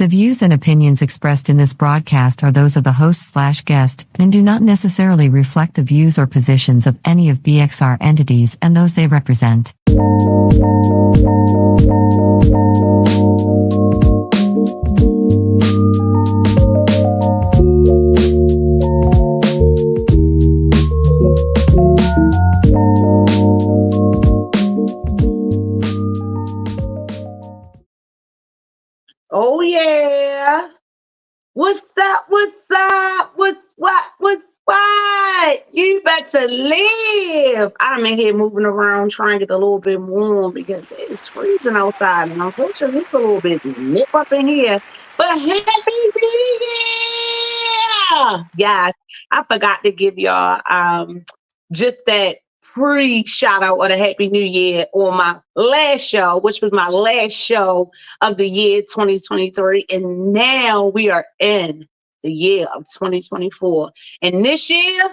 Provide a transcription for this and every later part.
The views and opinions expressed in this broadcast are those of the host/guest and do not necessarily reflect the views or positions of any of BXR entities and those they represent. Oh yeah. What's up? What's up? What's what? You better live. I'm in here moving around trying to get a little bit warm because it's freezing outside and unfortunately it's a little bit nip up in here. But happy New Year! Yes, I forgot to give y'all just that pre-shout out of the Happy New Year on my last show, which was my last show of the year 2023. And now we are in the year of 2024. And this year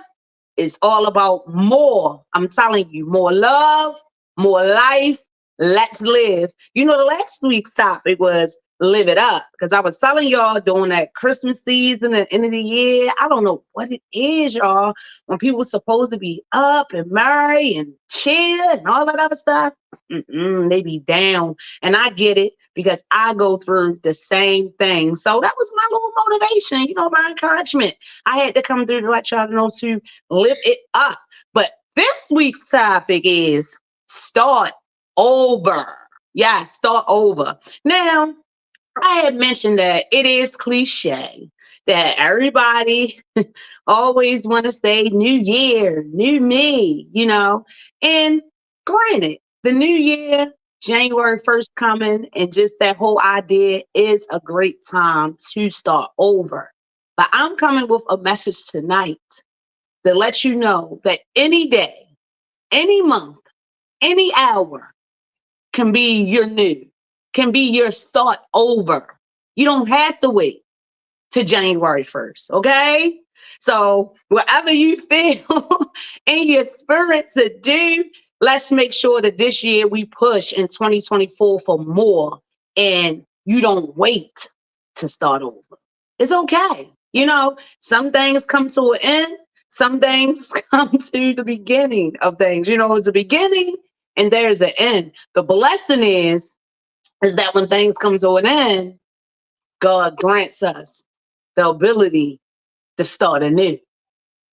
is all about more. I'm telling you, more love, more life. Let's live. You know, the last week's topic was live it up because I was telling y'all during that Christmas season and end of the year, I don't know what it is, y'all, when people are supposed to be up and merry and chill and all that other stuff, they be down. And I get it because I go through the same thing. So that was my little motivation, you know, my encouragement. I had to come through to let y'all know to live it up. But this week's topic is start over. Yeah, start over. Now, I had mentioned that it is cliche that everybody always want to say new year, new me, you know. And granted, the new year, January 1st coming, and just that whole idea is a great time to start over. But I'm coming with a message tonight to let you know that any day, any month, any hour can be your new, can be your start over. You don't have to wait to January 1st, okay? So whatever you feel in your spirit to do, let's make sure that this year we push in 2024 for more and you don't wait to start over. It's okay. You know, some things come to an end. Some things come to the beginning of things. You know, there's a beginning and there's an end. The blessing is that when things come to an end, God grants us the ability to start anew,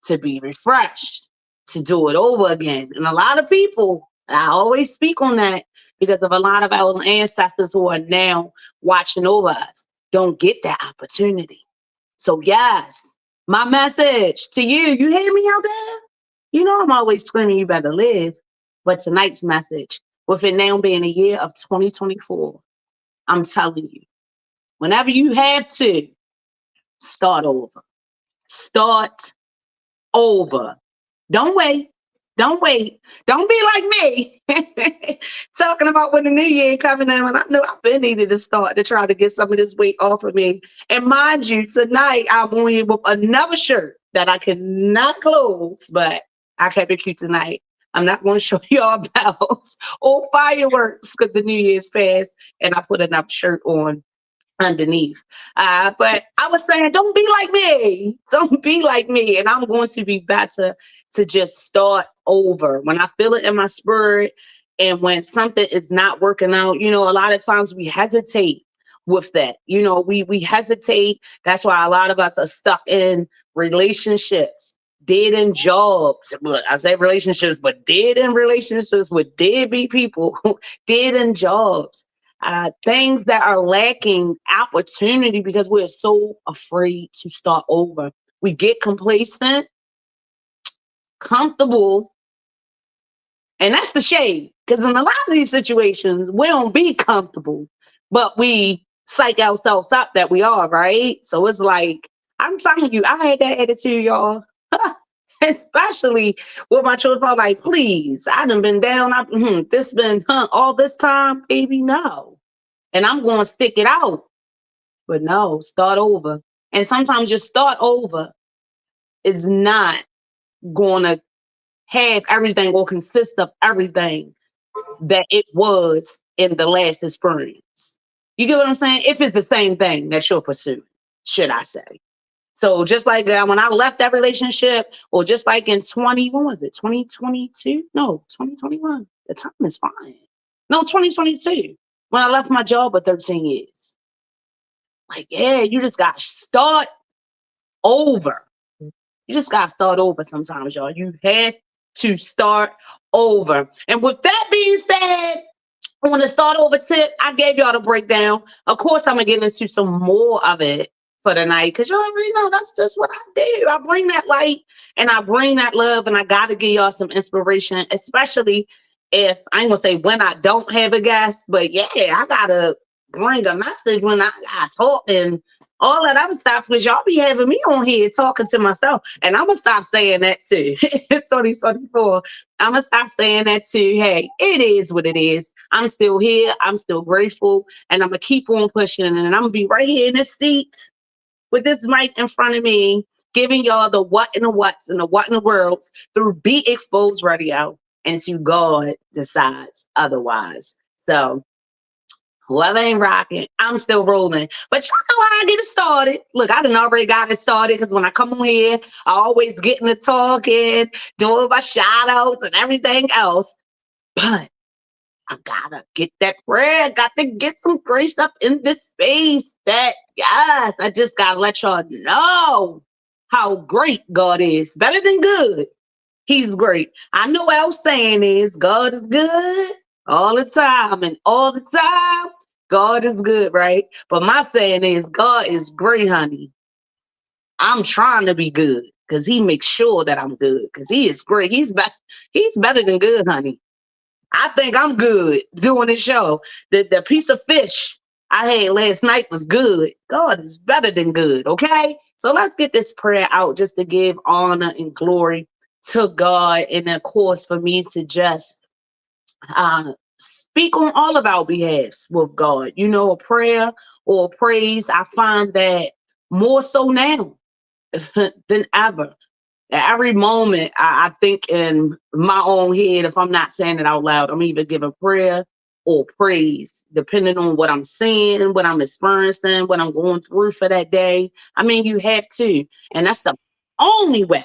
to be refreshed, to do it over again. And a lot of people, I always speak on that because of a lot of our ancestors who are now watching over us, don't get that opportunity. So yes, my message to you, you hear me out there? You know I'm always screaming you better live. But tonight's message, with it now being a year of 2024, I'm telling you, whenever you have to, start over. Start over. Don't wait. Don't wait. Don't be like me. Talking about when the new year coming in, when I knew I've been needed to start to try to get some of this weight off of me. And mind you, tonight I'm on here with another shirt that I cannot close, but I kept it cute tonight. I'm not going to show y'all bells or fireworks because the New Year's passed and I put another shirt on underneath. But I was saying, don't be like me. Don't be like me. And I'm going to be better to just start over. When I feel it in my spirit and when something is not working out, you know, a lot of times we hesitate with that. You know, we hesitate. That's why a lot of us are stuck in relationships, dead in jobs. But I say relationships, but dead in relationships with deadbeat people, dead in jobs. Things that are lacking opportunity because we're so afraid to start over. We get complacent, comfortable, and that's the shade. Because in a lot of these situations, we don't be comfortable, but we psych ourselves up that we are, right? So it's like, I'm telling you, I had that attitude, y'all. Especially with my children. I'm like, please, I done been down. This been all this time, baby, no. And I'm going to stick it out. But no, start over. And sometimes just start over is not going to have everything or consist of everything that it was in the last experience. You get what I'm saying? If it's the same thing that you're pursuing, should I say. So just like when I left that relationship, or just like in 2022? No, 2021. The time is fine. No, 2022. When I left my job for 13 years. Like, yeah, you just got to start over. You just got to start over sometimes, y'all. You have to start over. And with that being said, on the start over tip, I gave y'all the breakdown. Of course, I'm going to get into some more of it for the night, because y'all already know that's just what I do. I bring that light and I bring that love, and I got to give y'all some inspiration, especially if I ain't going to say when I don't have a guest, but yeah, I got to bring a message when I talk and all that other stuff, because y'all be having me on here talking to myself, and I'm going to stop saying that too. 2024. I'm going to stop saying that too. Hey, it is what it is. I'm still here. I'm still grateful, and I'm going to keep on pushing, and I'm going to be right here in this seat with this mic in front of me, giving y'all the what and the what's and the what in the worlds through Be Exposed Radio, until God decides otherwise. So whoever ain't rocking, I'm still rolling. But y'all know how I get it started. Look, I done already got it started, because when I come on here, I always get into talking, doing my shout outs and everything else. But I gotta get that prayer. I got to get some grace up in this space. That, yes, I just gotta let y'all know how great God is. Better than good. He's great. I know what our saying is, God is good all the time, and all the time, God is good, right? But my saying is, God is great, honey. I'm trying to be good, because he makes sure that I'm good, because he is great. He's better than good, honey. I think I'm good doing this show. The piece of fish I had last night was good. God is better than good, okay? So let's get this prayer out, just to give honor and glory to God. And of course, for me to just speak on all of our behalves with God. You know, a prayer or a praise, I find that more so now than ever. At every moment, I think in my own head, if I'm not saying it out loud, I'm either giving prayer or praise, depending on what I'm seeing, what I'm experiencing, what I'm going through for that day. I mean, you have to. And that's the only way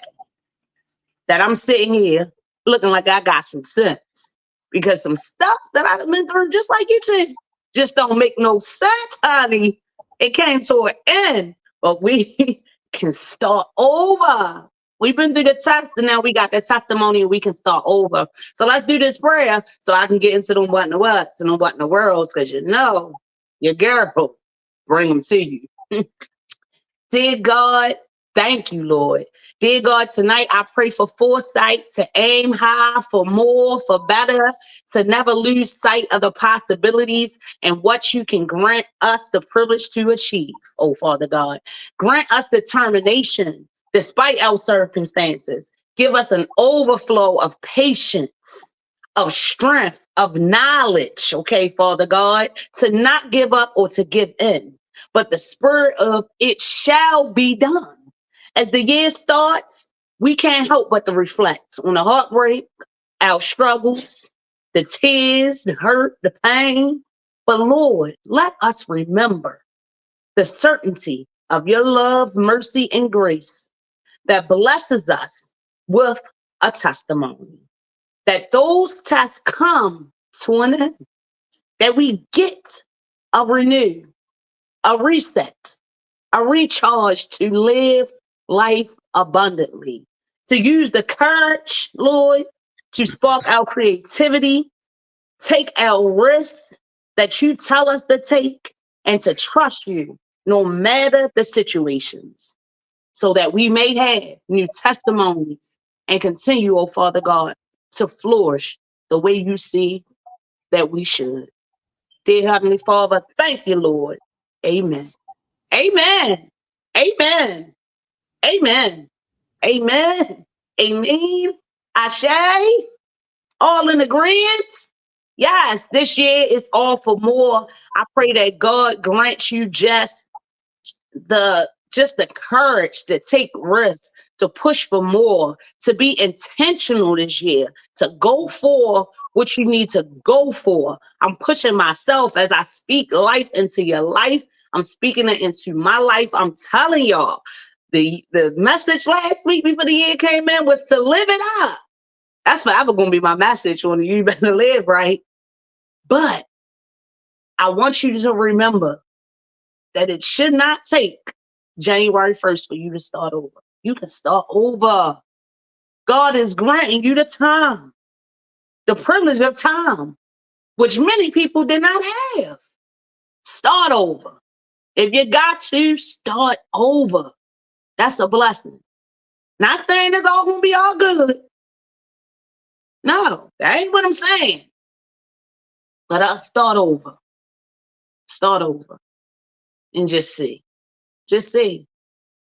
that I'm sitting here looking like I got some sense. Because some stuff that I've been through, just like you said, just don't make no sense, honey. It came to an end, but we can start over. We've been through the test, and now we got that testimony, and we can start over. So let's do this prayer so I can get into them what in the what's and them what in the worlds, because you know your girl bring them to you. Dear God, thank you, Lord. Dear God, tonight I pray for foresight, to aim high, for more, for better, to never lose sight of the possibilities and what you can grant us the privilege to achieve, oh Father God. Grant us determination despite our circumstances. Give us an overflow of patience, of strength, of knowledge, okay, Father God, to not give up or to give in, but the spirit of it shall be done. As the year starts, we can't help but to reflect on the heartbreak, our struggles, the tears, the hurt, the pain. But Lord, let us remember the certainty of your love, mercy, and grace that blesses us with a testimony. That those tests come to an end, that we get a renew, a reset, a recharge to live life abundantly, to use the courage, Lord, to spark our creativity, take our risks that you tell us to take, and to trust you no matter the situations, so that we may have new testimonies and continue, oh Father God, to flourish the way you see that we should. Dear Heavenly Father, thank you, Lord. Amen. Amen. Amen. Amen. Amen. Amen. Ashe. All in agreement. Yes, this year is all for more. I pray that God grants you just the courage to take risks, to push for more, to be intentional this year, to go for what you need to go for. I'm pushing myself as I speak life into your life. I'm speaking it into my life. I'm telling y'all, the message last week before the year came in was to live it up. That's forever going to be my message on you better live right. But I want you to remember that it should not take January 1st for you to start over. You can start over. God is granting you the time, the privilege of time, which many people did not have. Start over. If you got to, start over. That's a blessing. Not saying it's all going to be all good. No, that ain't what I'm saying. But I'll start over. Start over. And just see. Just see.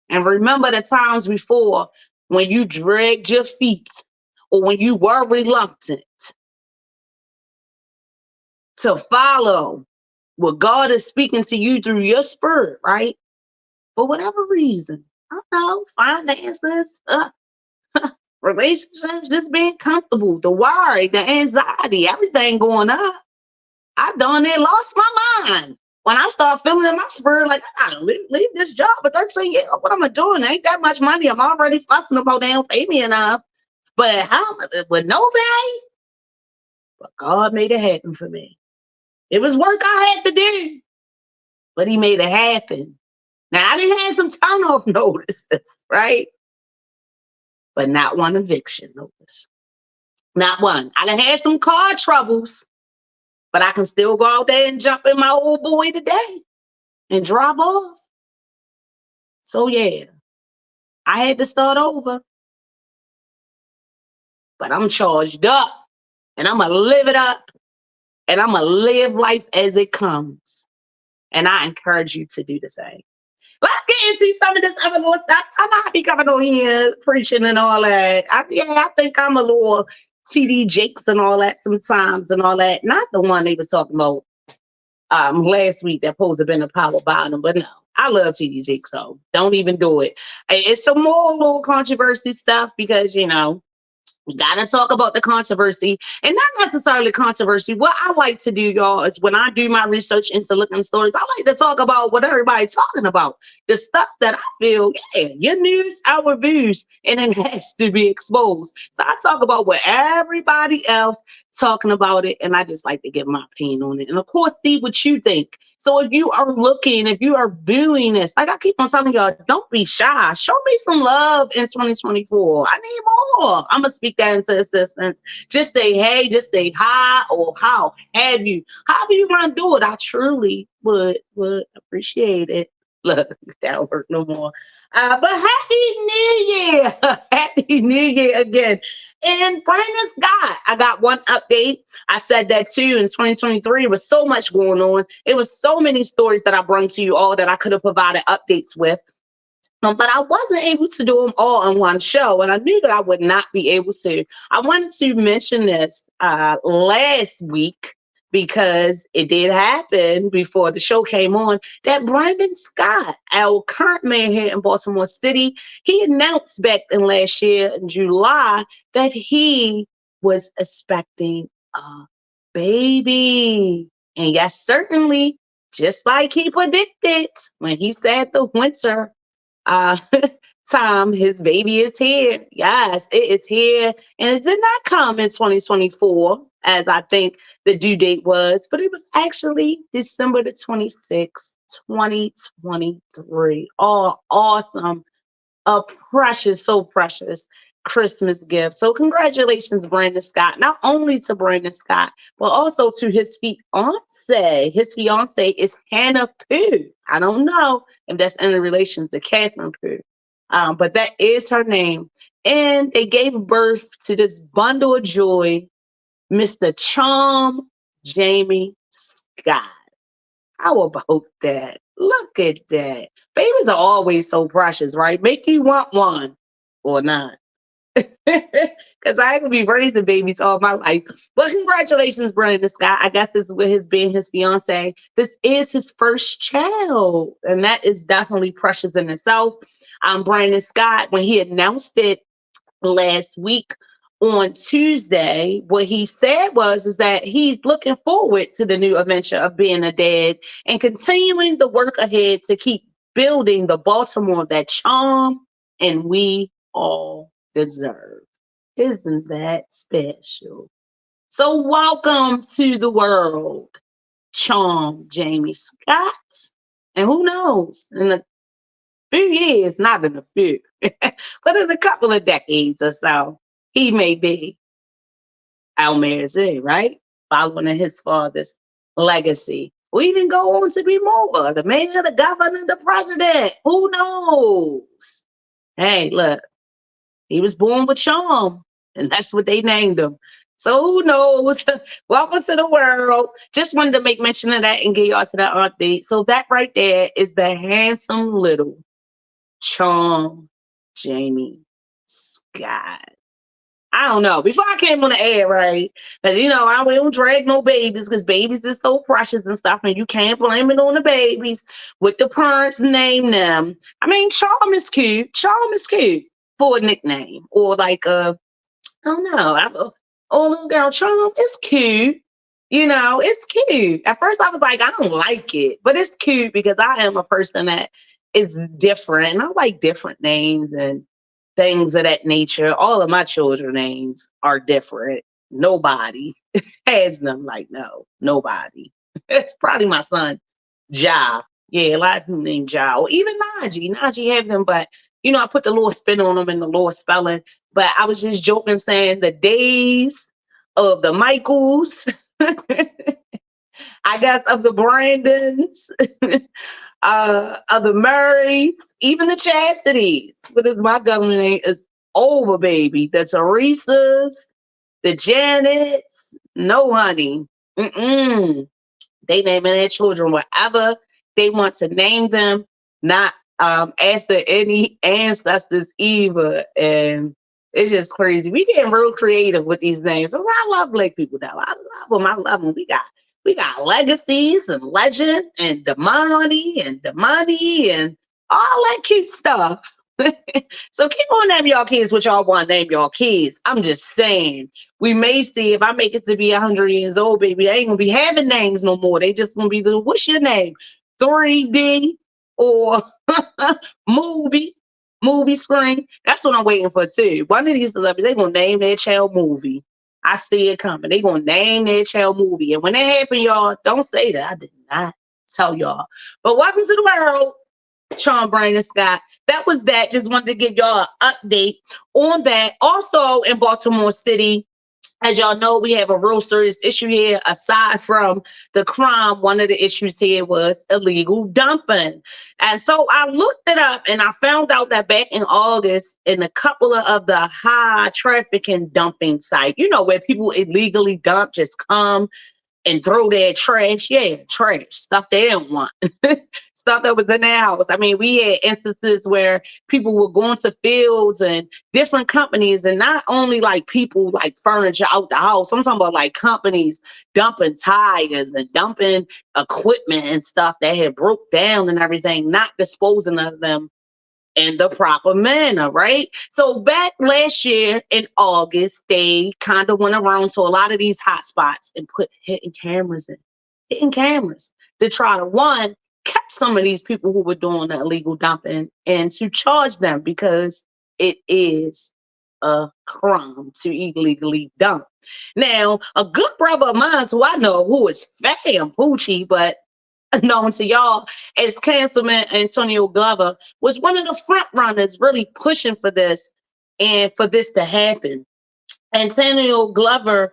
And remember the times before when you dragged your feet or when you were reluctant to follow what God is speaking to you through your spirit, right? For whatever reason. I don't know, finances, relationships, just being comfortable, the worry, the anxiety, everything going up. I done it, lost my mind. When I start feeling in my spirit, like, I gotta leave this job at 13 years. What am I doing? Ain't that much money. I'm already fussing about they don't pay me enough. But how, with no pay? But God made it happen for me. It was work I had to do, but he made it happen. Now, I didn't have some turnoff notices, right? But not one eviction notice. Not one. I done had some car troubles, but I can still go out there and jump in my old boy today and drive off. So, yeah, I had to start over, but I'm charged up and I'm going to live it up and I'm going to live life as it comes. And I encourage you to do the same. Let's get into some of this other little stuff. I might be coming on here preaching and all that. I think I'm a little TD Jakes and all that sometimes and all that. Not the one they was talking about last week that supposed to have been a power bottom, but no. I love TD Jakes, so don't even do it. It's some more little controversy stuff because, we gotta talk about the controversy and not necessarily controversy. What I like to do, y'all, is when I do my research into looking stories, I like to talk about what everybody's talking about. The stuff that I feel, your news, our views, and it has to be exposed. So I talk about what everybody else talking about it, and I just like to give my opinion on it. And of course, see what you think. So if you are looking, if you are viewing this, like I keep on telling y'all, don't be shy. Show me some love in 2024. I need more. I'm going to speak that into existence. Just say hey, just say hi, or how have you. However you want to do it, I truly would appreciate it. Look, that don't work no more. But Happy New Year. Happy New Year again. And Brandon Scott, I got one update. I said that too in 2023. It was so much going on. It was so many stories that I brought to you all that I could have provided updates with. But I wasn't able to do them all on one show, and I knew that I would not be able to. I wanted to mention this last week because it did happen before the show came on, that Brandon Scott, our current mayor here in Baltimore City, he announced back in last year in July that he was expecting a baby. And yes, certainly, just like he predicted when he said the winter uh time, his baby is here. Yes, it is here. And it did not come in 2024 as I think the due date was, but it was actually December the 26th, 2023. Oh, awesome. A precious, so precious Christmas gift. So congratulations, Brandon Scott, not only to Brandon Scott, but also to his fiance. His fiance is Hannah Pooh. I don't know if that's in relation to Catherine Pooh, but that is her name. And they gave birth to this bundle of joy, Mr. Charm Jamie Scott. How about that? Look at that. Babies are always so precious, right? Make you want one or not. Because I ain't gonna be raising babies all my life. But congratulations, Brandon Scott. I guess this is with his being his fiance. This is his first child, and that is definitely precious in itself. Brandon Scott, when he announced it last week on Tuesday, what he said is that he's looking forward to the new adventure of being a dad and continuing the work ahead to keep building the Baltimore that charm and we all deserve. Isn't that special? So welcome to the world, Charm Jamie Scott. And who knows, in a few years, not in a few, but in a couple of decades or so, he may be our Mayor Z, right? Following in his father's legacy. Or even go on to be more, the mayor, the governor, the president. Who knows? Hey, look, he was born with charm, and that's what they named him. So who knows? Welcome to the world. Just wanted to make mention of that and get y'all to that update. So that right there is the handsome little Charm Jamie Scott. I don't know. Before I came on the air, right? Because, we don't drag no babies because babies is so precious and stuff, and you can't blame it on the babies. What the parents name them. I mean, Charm is cute. Charm is cute for a nickname. Or like I don't know. Oh, little girl, Charm, it's cute. It's cute. At first, I was like, I don't like it, but it's cute because I am a person that is different. And I like different names and things of that nature. All of my children's names are different. Nobody has them like, no, nobody. It's probably my son, Ja. Yeah, a lot of people named Ja. Or even Najee. Najee have them, but, I put the little spin on them and the little spelling. But I was just joking saying the days of the Michaels, I guess of the Brandons, of the Murrays, even the Chastities. What is my government name? Is over, baby. The Teresas, the Janets. No, honey. They naming their children whatever they want to name them, not after any ancestors either. And it's just crazy. We getting real creative with these names. I love Black people though. I love them. I love them. We got legacies and legend and the money and all that cute stuff. So keep on naming y'all kids what y'all want to name y'all kids. I'm just saying, we may see if I make it to be 100 years old, baby, they ain't gonna be having names no more. They just gonna be what's your name? 3D or movie screen. That's what I'm waiting for too. One of these celebrities, they gonna name their child movie. I see it coming. They gonna name their child movie. And when that happen, y'all, don't say that. I did not tell y'all. But welcome to the world, Sean Brandon Scott. That was that. Just wanted to give y'all an update on that. Also in Baltimore City, as y'all know, we have a real serious issue here. Aside from the crime, one of the issues here was illegal dumping. And so I looked it up and I found out that back in August, in a couple of the high trafficking dumping sites, where people illegally dump, just come and throw their trash. Yeah, trash, stuff they don't want. Stuff that was in their house. I mean, we had instances where people were going to fields and different companies, and not only like people like furniture out the house. I'm talking about like companies dumping tires and dumping equipment and stuff that had broke down and everything, not disposing of them in the proper manner, right? So back last year in August, they kind of went around to a lot of these hot spots and put hidden cameras to try to, one, catch some of these people who were doing the illegal dumping and to charge them, because it is a crime to illegally dump. Now, a good brother of mine who I know, who is fam Poochie, but known to y'all as Councilman Antonio Glover, was one of the front runners really pushing for this and for this to happen. Antonio Glover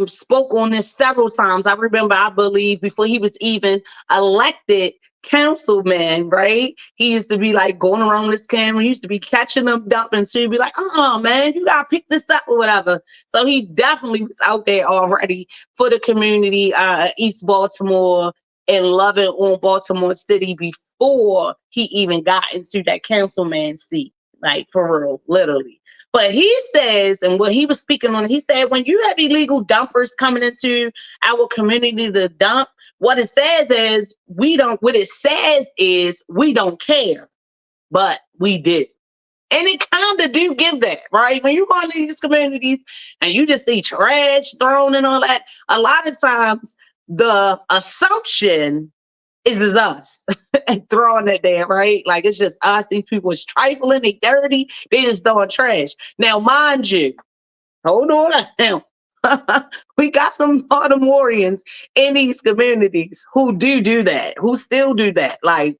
spoke on this several times. I remember, I believe, before he was even elected councilman, right? He used to be like going around this camera. He used to be catching them dumping too. Be like, man, you gotta pick this up or whatever. So he definitely was out there already for the community, East Baltimore, and loving on Baltimore City before he even got into that councilman seat, like for real, literally. But he says, and what he was speaking on, he said, when you have illegal dumpers coming into our community to dump, what it says is we don't care, but we did. And it kind of do give that, right? When you go into these communities and you just see trash thrown and all that, a lot of times the assumption is us and throwing it there, right? Like it's just us. These people is trifling, they dirty, they just throwing trash. Now, mind you, hold on now. We got some Baltimoreans in these communities who do that, who still do that. Like,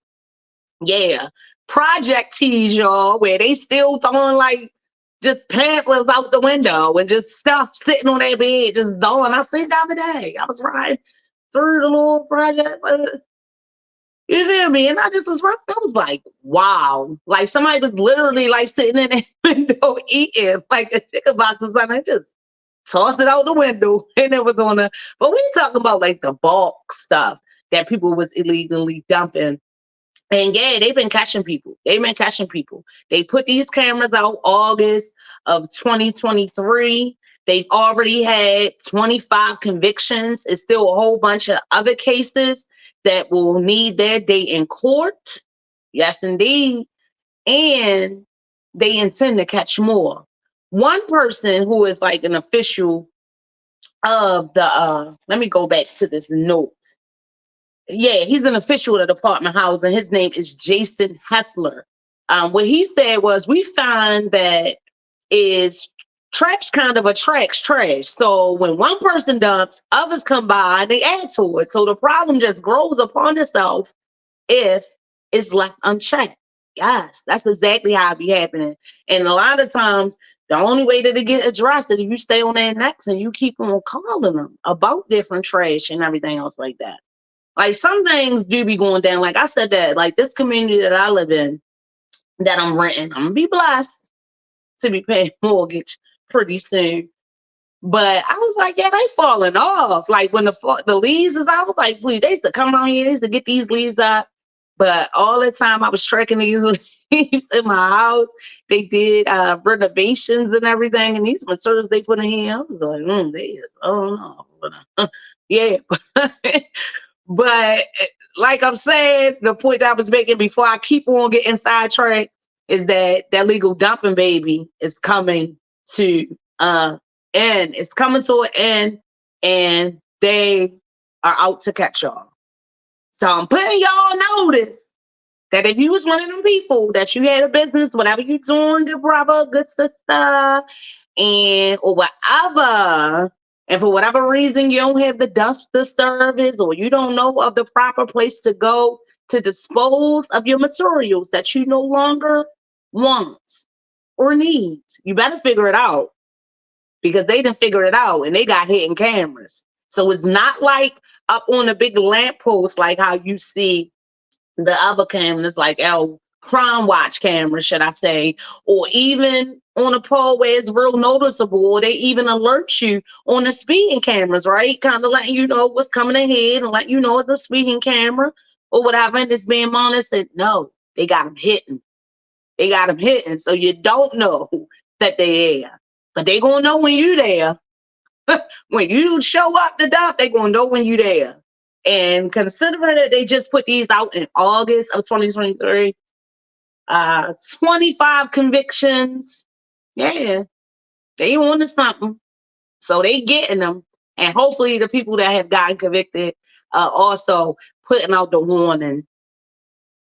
yeah, project tees, y'all, where they still throwing like just pamphlets out the window and just stuff sitting on their bed, just throwing. I seen the other day. I was riding through the little project. You feel me? And I just was right. I was like, wow. Like somebody was literally like sitting in the window eating like a chicken box or something. Just tossed it out the window and it was on the, but we talking about like the bulk stuff that people was illegally dumping. And yeah, they've been catching people. They've been catching people. They put these cameras out August of 2023. They've already had 25 convictions. It's still a whole bunch of other cases that will need their day in court. Yes, indeed. And they intend to catch more. One person who is like an official of the, let me go back to this note. Yeah, he's an official of the Department of Housing. His name is Jason Hessler. What he said was, we find that is trash kind of attracts trash. So when one person dumps, others come by and they add to it. So the problem just grows upon itself if it's left unchecked. Yes, that's exactly how it be happening. And a lot of times, the only way that it get addressed is if you stay on their necks and you keep on calling them about different trash and everything else like that. Like some things do be going down. Like I said that, like this community that I live in, that I'm renting, I'm gonna be blessed to be paying mortgage pretty soon. But I was like, yeah, they falling off. Like when the leaves is out, I was like, please, they used to come around here, they used to get these leaves out. But all the time I was trekking these leaves in my house. They did renovations and everything, and these materials they put in here, I was like, oh no. Yeah. But like I'm saying, the point that I was making before I keep on getting sidetracked is that that legal dumping baby is coming to end. It's coming to an end, and they are out to catch y'all. So I'm putting y'all notice that if you was one of them people that you had a business, whatever you doing, good brother, good sister, and or whatever, and for whatever reason you don't have the dumpster service or you don't know of the proper place to go to dispose of your materials that you no longer want or need, you better figure it out, because they didn't figure it out and they got hidden cameras. So it's not like up on a big lamppost like how you see the other cameras, like our crime watch cameras, should I say, or even on a pole where it's real noticeable, or they even alert you on the speeding cameras, right? Kind of letting you know what's coming ahead and letting you know it's a speeding camera or whatever, and it's being monitored. No, they got them hidden. They got them hidden. So you don't know that they're there. But they gonna know when you there. When you show up to dump, they gonna know when you there. And considering that they just put these out in August of 2023, 25 convictions, yeah, they on to something. So they getting them. And hopefully the people that have gotten convicted also putting out the warning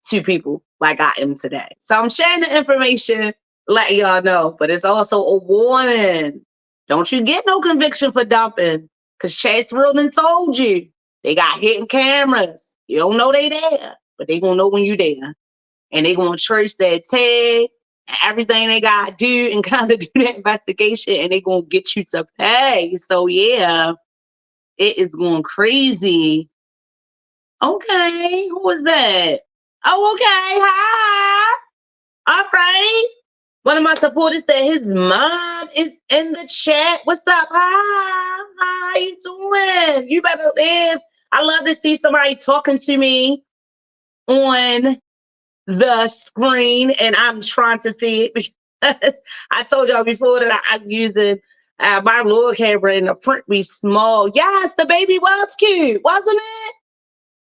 to people like I am today. So I'm sharing the information, letting y'all know, but it's also a warning. Don't you get no conviction for dumping, because Chase Rildon told you they got hidden cameras. You don't know they there, but they gonna know when you there, and they gonna trace that tag and everything they gotta do and kind of do that investigation, and they gonna get you to pay. So yeah, it is going crazy. Okay, who was that? Oh, okay. Hi. All right. One of my supporters said his mom is in the chat. What's up? Hi. How you doing? You better live. I love to see somebody talking to me on the screen, and I'm trying to see it I told y'all before that I'm using my little camera and the print be small. Yes, the baby was cute, wasn't it?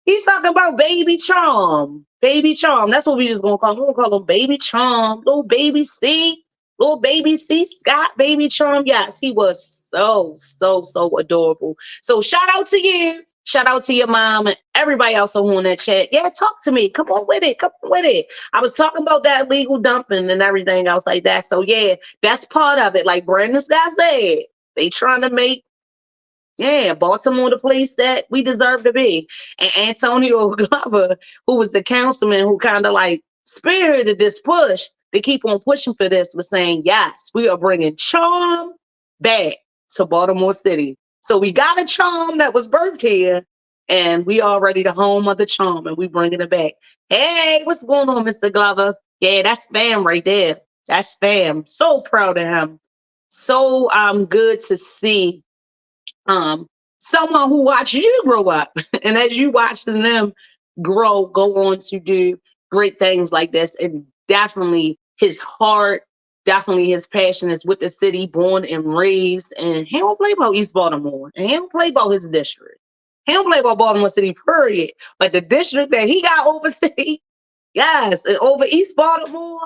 He's talking about baby Charm. Baby Charm. That's what we just gonna call him. We're gonna call him baby Charm. Little baby C. Little baby C. Scott, baby Charm. Yes, he was so adorable. So shout out to you. Shout out to your mom and everybody else on that chat. Yeah, talk to me. Come on with it. Come on with it. I was talking about that legal dumping and everything else like that. So yeah, that's part of it. Like Brandon Scott said, they trying to make Baltimore the place that we deserve to be. And Antonio Glover, who was the councilman who kind of like spearheaded this push to keep on pushing for this, was saying, yes, we are bringing charm back to Baltimore City. So we got a charm that was birthed here, and we already the home of the charm, and we bringing it back. Hey, what's going on, Mr. Glover? Yeah, that's fam right there. That's fam. So proud of him. So good to see someone who watched you grow up. And as you watching them grow, go on to do great things like this. And definitely his heart, definitely his passion is with the city, born and raised. And he don't play about East Baltimore. And he don't play about his district. He don't play about Baltimore City, period. But the district that he got overseas, yes, and over East Baltimore,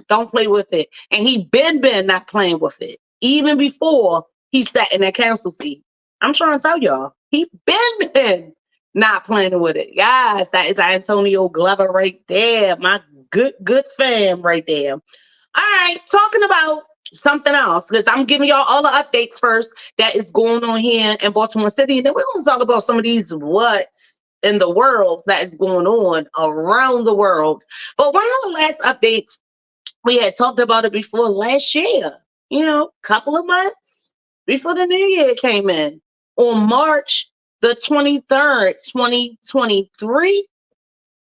don't play with it. And he been not playing with it. Even before he sat in that council seat. I'm trying to tell y'all, he been not playing with it. Yes, that is Antonio Glover right there. My good fam right there. All right, talking about something else, because I'm giving y'all all the updates first that is going on here in Baltimore City. And then we're going to talk about some of these what's in the world that is going on around the world. But one of the last updates, we had talked about it before last year, couple of months before the new year came in. On March the 23rd, 2023,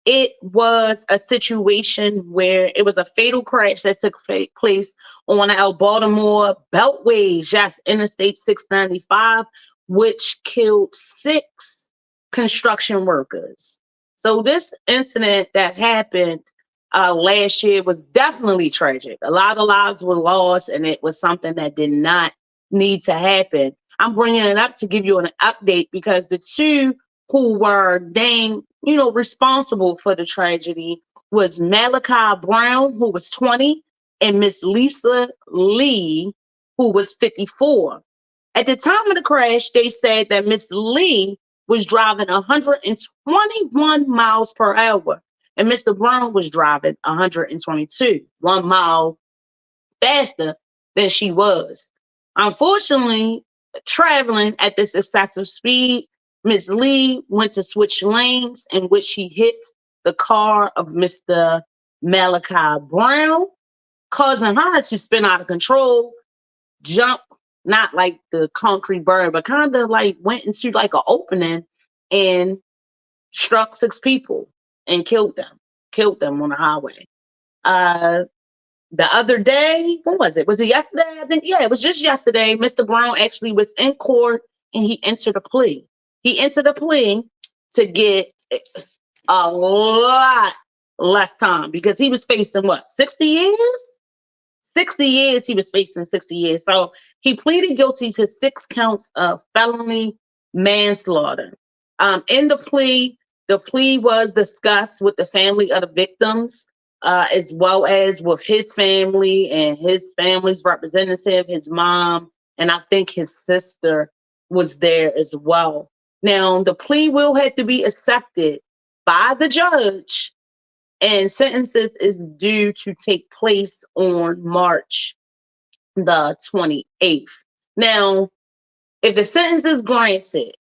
it was a situation where it was a fatal crash that took place on our Baltimore Beltways, yes, Interstate 695, which killed 6 construction workers. So this incident that happened last year was definitely tragic. A lot of lives were lost, and it was something that did not need to happen. I'm bringing it up to give you an update because the 2 who were named, responsible for the tragedy was Malachi Brown, who was 20, and Miss Lisa Lee, who was 54. At the time of the crash, they said that Miss Lee was driving 121 miles per hour, and Mr. Brown was driving 122, 1 mile faster than she was. Unfortunately, traveling at this excessive speed, Ms. Lee went to switch lanes, in which she hit the car of Mr. Malachi Brown, causing her to spin out of control, jump, not like the concrete bird, but kind of like went into like an opening and struck 6 people and killed them on the highway. The other day, when was it? Was it yesterday? I think, yeah, it was just yesterday. Mr. Brown actually was in court and he entered a plea. He entered a plea to get a lot less time because he was facing what, 60 years? 60 years, he was facing 60 years. So he pleaded guilty to 6 counts of felony manslaughter. In the plea was discussed with the family of the victims, as well as with his family and his family's representative, his mom, and I think his sister was there as well. Now, the plea will have to be accepted by the judge, and sentences is due to take place on March the 28th. Now, if the sentence is granted,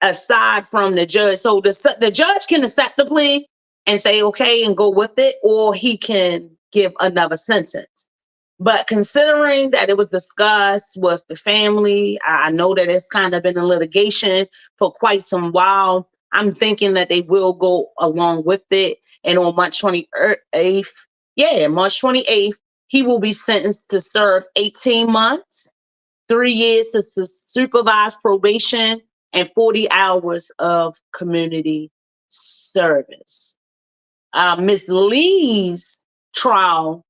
aside from the judge, so the judge can accept the plea and say okay and go with it, or he can give another sentence. But considering that it was discussed with the family, I know that it's kind of been in litigation for quite some while. I'm thinking that they will go along with it. And on March 28th, March 28th, he will be sentenced to serve 18 months, 3 years to supervised probation, and 40 hours of community service. Miss Lee's trial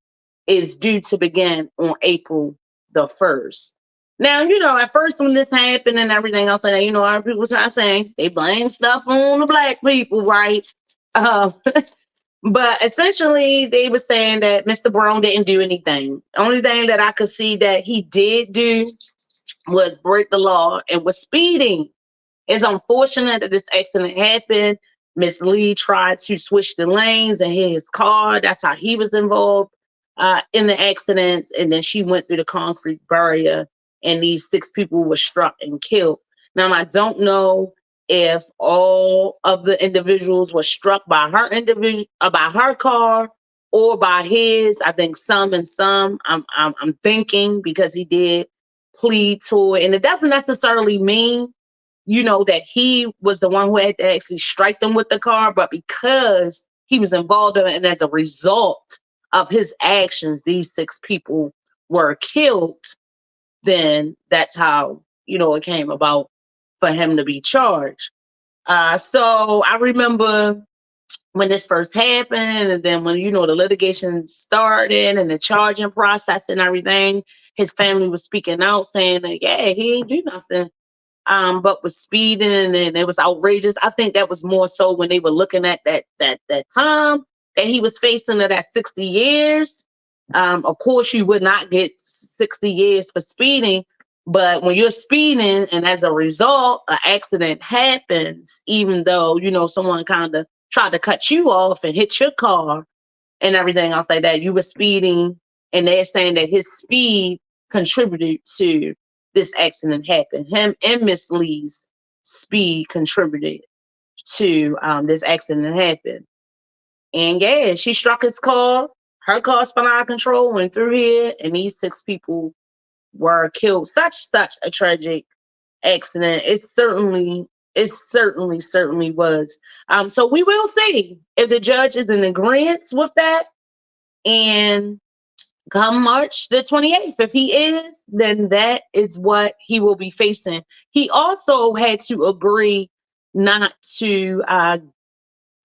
is due to begin on April the 1st. Now, at first when this happened and everything else like that, our people try to say they blame stuff on the black people, right? Um, but essentially they were saying that Mr. Brown didn't do anything. Only thing that I could see that he did do was break the law and was speeding. It's unfortunate that this accident happened. Miss Lee tried to switch the lanes and hit his car. That's how he was involved in the accidents. And then she went through the concrete barrier, and these 6 people were struck and killed. Now, I don't know if all of the individuals were struck by by her car or by his. I think some and some. I'm thinking because he did plead to it, and it doesn't necessarily mean that he was the one who had to actually strike them with the car, but because he was involved in it, and as a result of his actions, these 6 people were killed, then that's how, it came about for him to be charged. So I remember when this first happened, and then when, the litigation started and the charging process and everything, his family was speaking out saying that, yeah, he ain't do nothing. But was speeding and it was outrageous. I think that was more so when they were looking at that time that he was facing that 60 years. Of course, you would not get 60 years for speeding, but when you're speeding and as a result, an accident happens, even though, someone kind of tried to cut you off and hit your car and everything else like that, you were speeding, and they're saying that his speed contributed to this accident happen. Him and Miss Lee's speed contributed to this accident happen. And yeah, she struck his car. Her car spun out of control, went through here, and these 6 people were killed. Such a tragic accident. It certainly was. So we will see if the judge is in agreement with that. And come March the 28th, if he is, then that is what he will be facing. He also had to agree not to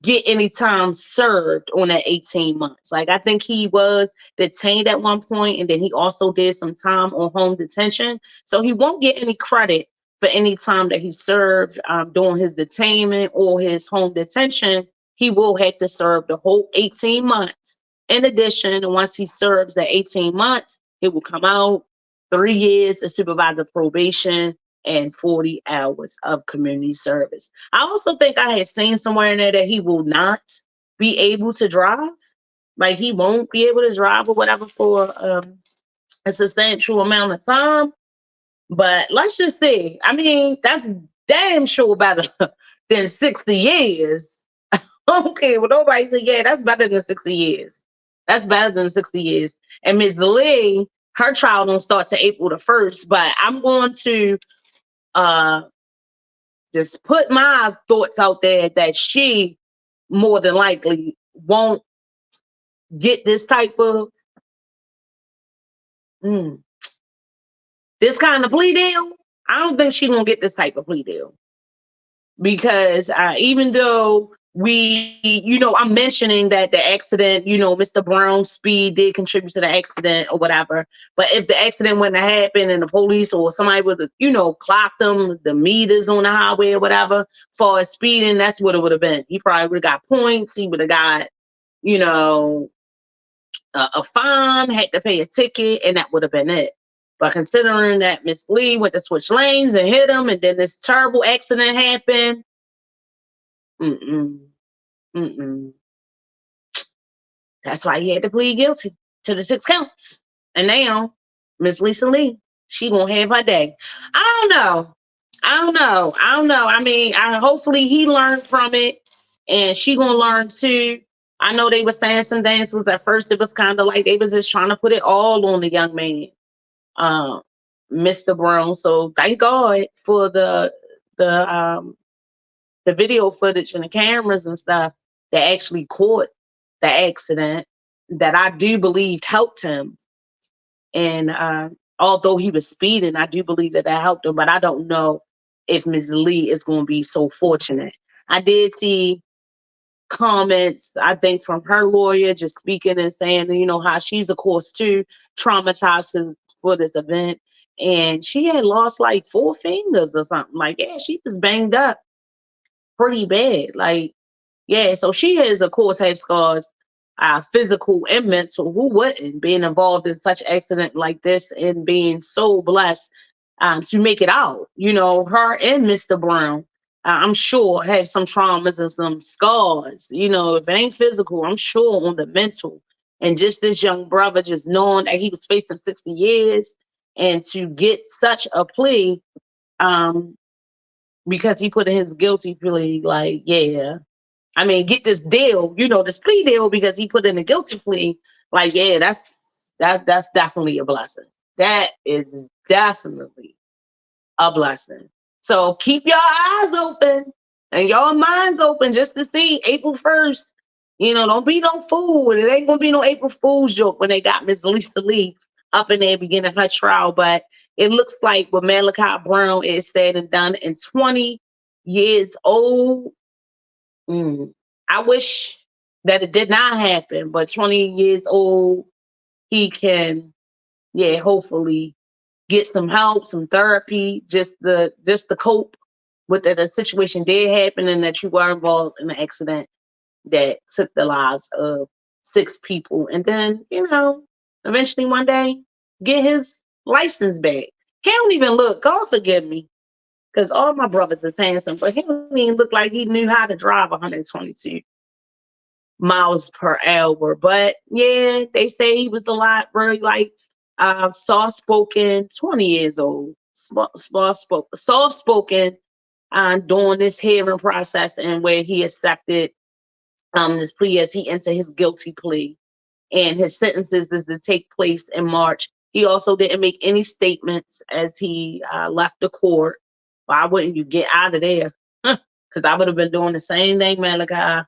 get any time served on that 18 months. Like, I think he was detained at one point, and then he also did some time on home detention. So he won't get any credit for any time that he served during his detainment or his home detention. He will have to serve the whole 18 months. In addition, once he serves the 18 months, he will come out 3 years of supervisor probation and 40 hours of community service. I also think I had seen somewhere in there that he will not be able to drive. Like, he won't be able to drive or whatever for a substantial amount of time. But let's just see. I mean, that's damn sure better than 60 years. Okay, well, nobody said, yeah, that's better than 60 years. That's better than 60 years. And Ms. Lee, her trial don't start to April the 1st, but I'm going to just put my thoughts out there that she more than likely won't get this type of this kind of plea deal. I don't think she gonna get this type of plea deal because even though I'm mentioning that the accident, Mr. Brown's speed did contribute to the accident or whatever. But if the accident wouldn't have happened and the police or somebody would have, clocked them, the meters on the highway or whatever, for speeding, that's what it would have been. He probably would have got points. He would have got, a fine, had to pay a ticket, and that would have been it. But considering that Miss Lee went to switch lanes and hit him, and then this terrible accident happened, that's why he had to plead guilty to the 6 counts. And now, Miss Lisa Lee, she gonna have her day. I don't know. I mean, hopefully he learned from it, and she gonna learn too. I know they were saying some things was at first it was kind of like they was just trying to put it all on the young man, Mr. Brown. So thank God for the video footage and the cameras and stuff that actually caught the accident that I do believe helped him. And although he was speeding, I do believe that helped him, but I don't know if Ms. Lee is going to be so fortunate. I did see comments, I think, from her lawyer, just speaking and saying, how she's, of course, too traumatized for this event. And she had lost like 4 fingers or something. Like, yeah, she was banged up pretty bad. Like, yeah, so she has, of course, had scars, physical and mental. Who wouldn't? Being involved in such accident like this and being so blessed to make it out. Her and Mr. Brown, I'm sure, had some traumas and some scars. If it ain't physical, I'm sure on the mental. And just this young brother, just knowing that he was facing 60 years and to get such a plea, um, because he put in his guilty plea, like, yeah. I mean, get this deal, this plea deal, because he put in a guilty plea. Like, yeah, that's definitely a blessing. That is definitely a blessing. So keep your eyes open and your minds open just to see April 1st. Don't be no fool. It ain't gonna be no April Fool's joke when they got Miss Lisa Lee up in there beginning her trial. But it looks like with Malachi Brown is said and done, in 20 years old. I wish that it did not happen, but 20 years old, he can, yeah, hopefully get some help, some therapy, just to cope with that the situation did happen and that you were involved in an accident that took the lives of 6 people. And then, eventually one day get his license back. He don't even look, God forgive me, because all my brothers are handsome, but he don't even look like he knew how to drive 122 miles per hour. But yeah, they say he was a lot very like soft spoken, 20 years old, soft spoken during this hearing process, and where he accepted this plea as he entered his guilty plea. And his sentences is to take place in March. He also didn't make any statements as he left the court. Why wouldn't you get out of there? Because I would have been doing the same thing, Malachi. I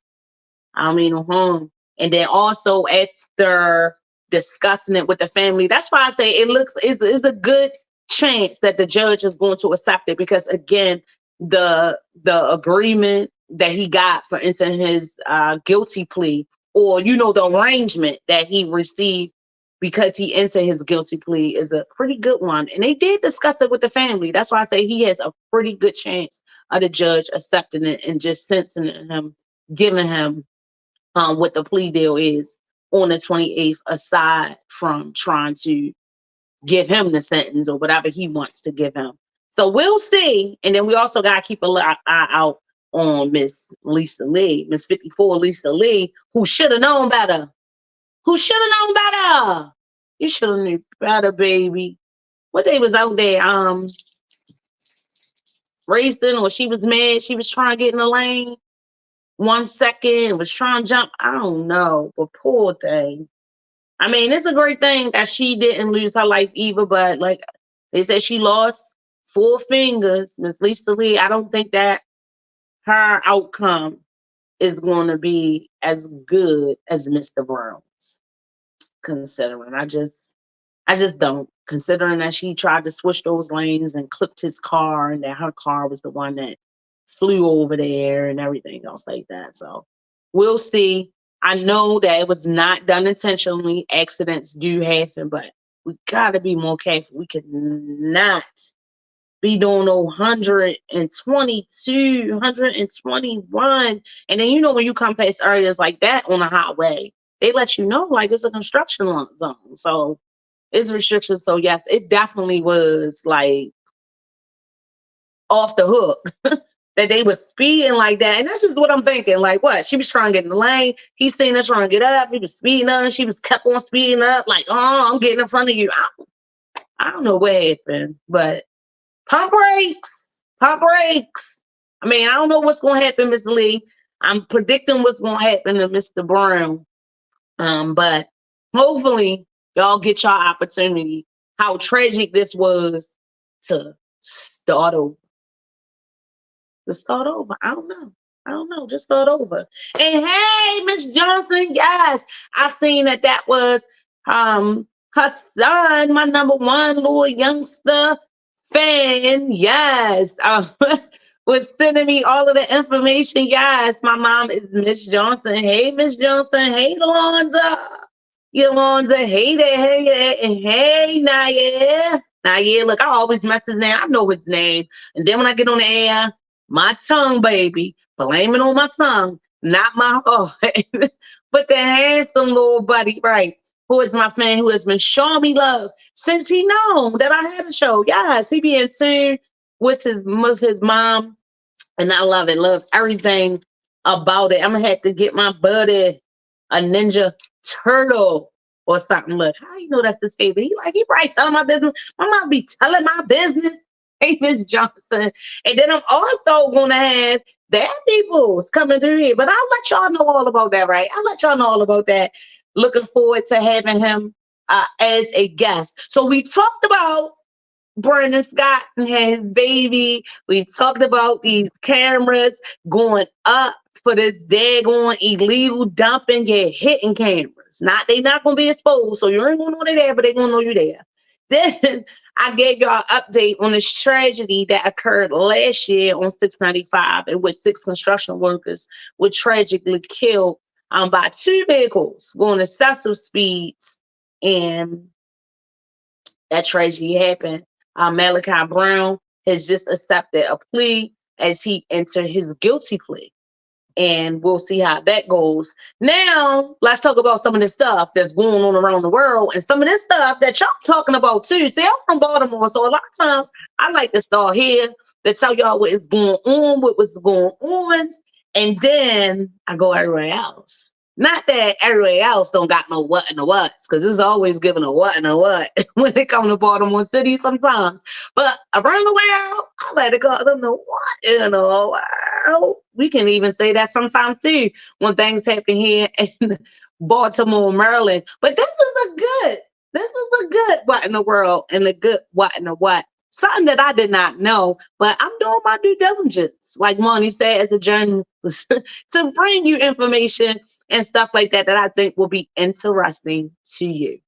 don't mean no harm. And then also after discussing it with the family, that's why I say it's a good chance that the judge is going to accept it, because again, the agreement that he got for entering his guilty plea, or the arrangement that he received because he entered his guilty plea, is a pretty good one. And they did discuss it with the family. That's why I say he has a pretty good chance of the judge accepting it and just sentencing him, giving him what the plea deal is on the 28th, aside from trying to give him the sentence or whatever he wants to give him. So we'll see. And then we also got to keep an eye out on Miss Lisa Lee, Miss 54 Lisa Lee, who should have known better. Who should have known better? You should have knew better, baby. What they was out there racing, or she was mad, she was trying to get in the lane 1 second, was trying to jump. I don't know, but poor thing. I mean, it's a great thing that she didn't lose her life either, but like they said, she lost 4 fingers. Miss Lisa Lee, I don't think that her outcome is going to be as good as Mr. Brown's, considering. I just don't. Considering that she tried to switch those lanes and clipped his car, and that her car was the one that flew over there and everything else like that. So we'll see. I know that it was not done intentionally. Accidents do happen, but we gotta be more careful. We could not be doing 122, 121. And then when you come past areas like that on a highway, they let you know like it's a construction zone. So it's restrictions. So yes, it definitely was like off the hook that they were speeding like that. And that's just what I'm thinking. Like, what? She was trying to get in the lane. He seen her trying to get up. He was speeding up. She was kept on speeding up. Like, oh, I'm getting in front of you. I don't know what happened, but pump brakes. Pump brakes. I mean, I don't know what's going to happen, Miss Lee. I'm predicting what's going to happen to Mr. Brown. But hopefully y'all get your opportunity. How tragic this was to start over. To start over. I don't know. Just start over. And hey, Miss Johnson, yes, I seen that was her son, my number one little youngster fan. Yes. was sending me all of the information. Yes, my mom is Miss Johnson. Hey, Miss Johnson. Hey, Lonza. Yolanda. Hey there. Hey there. And hey, Naya. Naya, look, I always mess his name. I know his name. And then when I get on the air, my tongue, baby, blame it on my tongue, not my heart. But the handsome little buddy, right, who is my friend, who has been showing me love since he known that I had a show. Yes, he be in tune with his mom, and I love it. Love everything about it. I'm gonna have to get my buddy a Ninja Turtle or something. Look, how you know that's his favorite? He probably telling my business. My mom be telling my business. Hey, Miss Johnson. And then I'm also gonna have their peoples coming through here. But I'll let y'all know all about that, right? I'll let y'all know all about that. Looking forward to having him as a guest. So we talked about Brandon Scott and his baby. We talked about these cameras going up for this daggone illegal dumping. Yeah, hitting cameras. They not gonna be exposed, so you ain't gonna know they there, but they gonna know you there. Then I gave y'all an update on this tragedy that occurred last year on 695, in which 6 construction workers were tragically killed by 2 vehicles going excessive speeds, and that tragedy happened. Malachi Brown has just accepted a plea as he entered his guilty plea. And we'll see how that goes. Now, let's talk about some of the stuff that's going on around the world and some of this stuff that y'all talking about too. See, I'm from Baltimore, so a lot of times I like to start here to tell y'all what is going on, what was going on, and then I go everywhere else. Not that everywhere else don't got no what and the what's, because it's always giving a what and a what when it comes to Baltimore City sometimes. But around the world, I let it go. I don't know what in the world. We can even say that sometimes too when things happen here in Baltimore, Maryland. But this is a good what in the world and a good what in the what. Something that I did not know, but I'm doing my due diligence, like Monty said, as a journalist, to bring you information and stuff like that that I think will be interesting to you.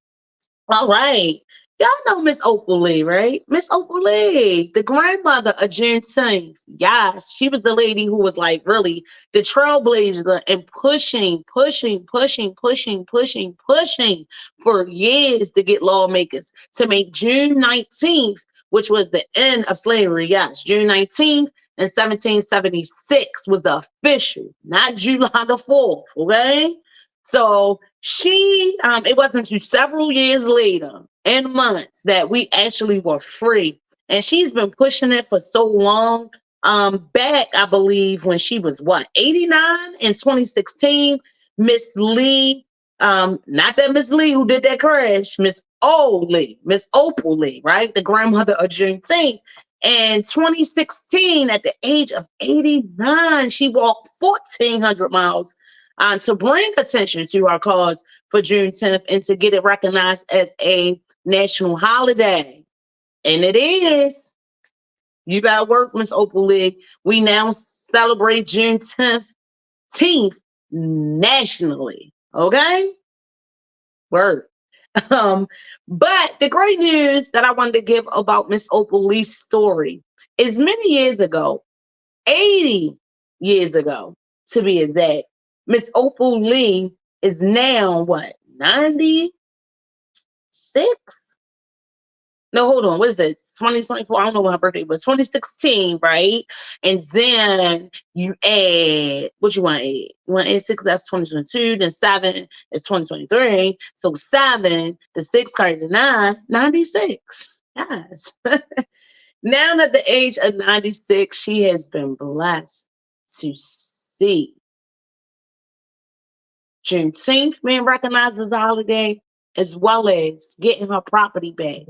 All right. Y'all know Miss Opal Lee, right? Miss Opal Lee, the grandmother of Juneteenth. Yes, she was the lady who was like really the trailblazer and pushing for years to get lawmakers to make June 19th, which was the end of slavery. Yes, June 19th in 1776 was the official, not July the 4th, okay? So it wasn't until several years later and months that we actually were free. And she's been pushing it for so long. Back, I believe, when she was 89 in 2016, Miss Lee, not that Miss Lee who did that crash, Miss Opal Lee, right? The grandmother of Juneteenth. In 2016, at the age of 89, she walked 1,400 miles to bring attention to our cause for June 10th and to get it recognized as a national holiday. And it is. You better work, Miss Opal Lee. We now celebrate June 10th nationally. Okay? Word. But the great news that I wanted to give about Miss Opal Lee's story is many years ago, 80 years ago, to be exact, Miss Opal Lee is now what, 96? No, hold on. What is it? 2024. I don't know when her birthday was. 2016, right? And then you add, what you want to add? You want to add 6, that's 2022. Then 7 is 2023. So 7, the 6 carried the 9, 96. Yes. Now at the age of 96, she has been blessed to see Juneteenth being recognized as a holiday, as well as getting her property back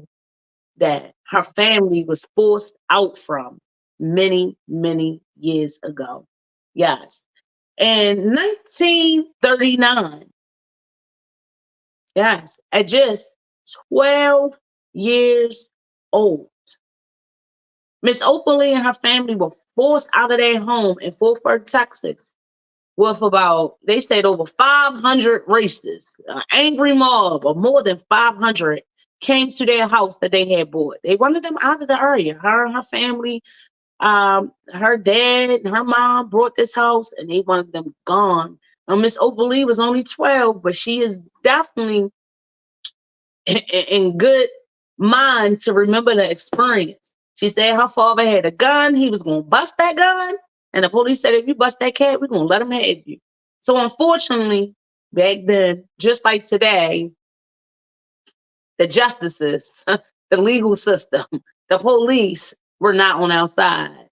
that her family was forced out from many, many years ago. Yes. In 1939, yes, at just 12 years old, Miss Opal Lee and her family were forced out of their home in Fort Worth, Texas, with about, they said, over 500 racists. An angry mob of more than 500 came to their house that they had bought. They wanted them out of the area. Her and her family Her dad and her mom brought this house and they wanted them gone. Now, Miss Opal Lee was only 12, but she is definitely in good mind to remember the experience. She said her father had a gun. He was going to bust that gun. And the police said, if you bust that cat, we're going to let him have you. So unfortunately, back then, just like today, the justices, the legal system, the police were not on our side.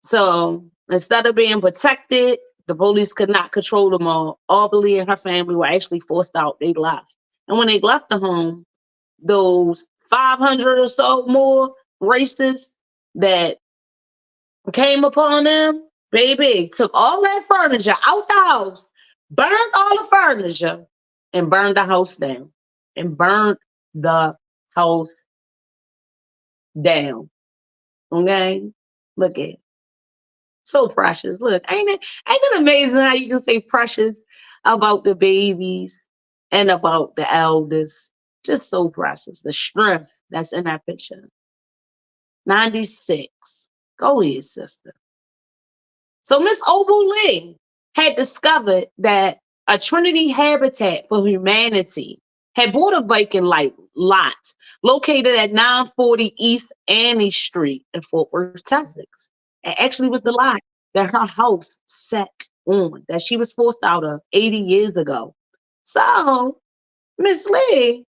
So instead of being protected, the police could not control them all. Aubrey and her family were actually forced out. They left. And when they left the home, those 500 or so more racists that came upon them, baby, took all that furniture out the house, burned all the furniture, and burned the house down. And burned the house down. Okay? Look at it. So precious. Look, ain't it amazing how you can say precious about the babies and about the elders? Just so precious. The strength that's in that picture. 96. Go ahead, sister. So Miss Opal Lee had discovered that a Trinity Habitat for Humanity had bought a vacant lot located at 940 East Annie Street in Fort Worth, Texas. It actually was the lot that her house sat on, that she was forced out of 80 years ago. So Miss Lee,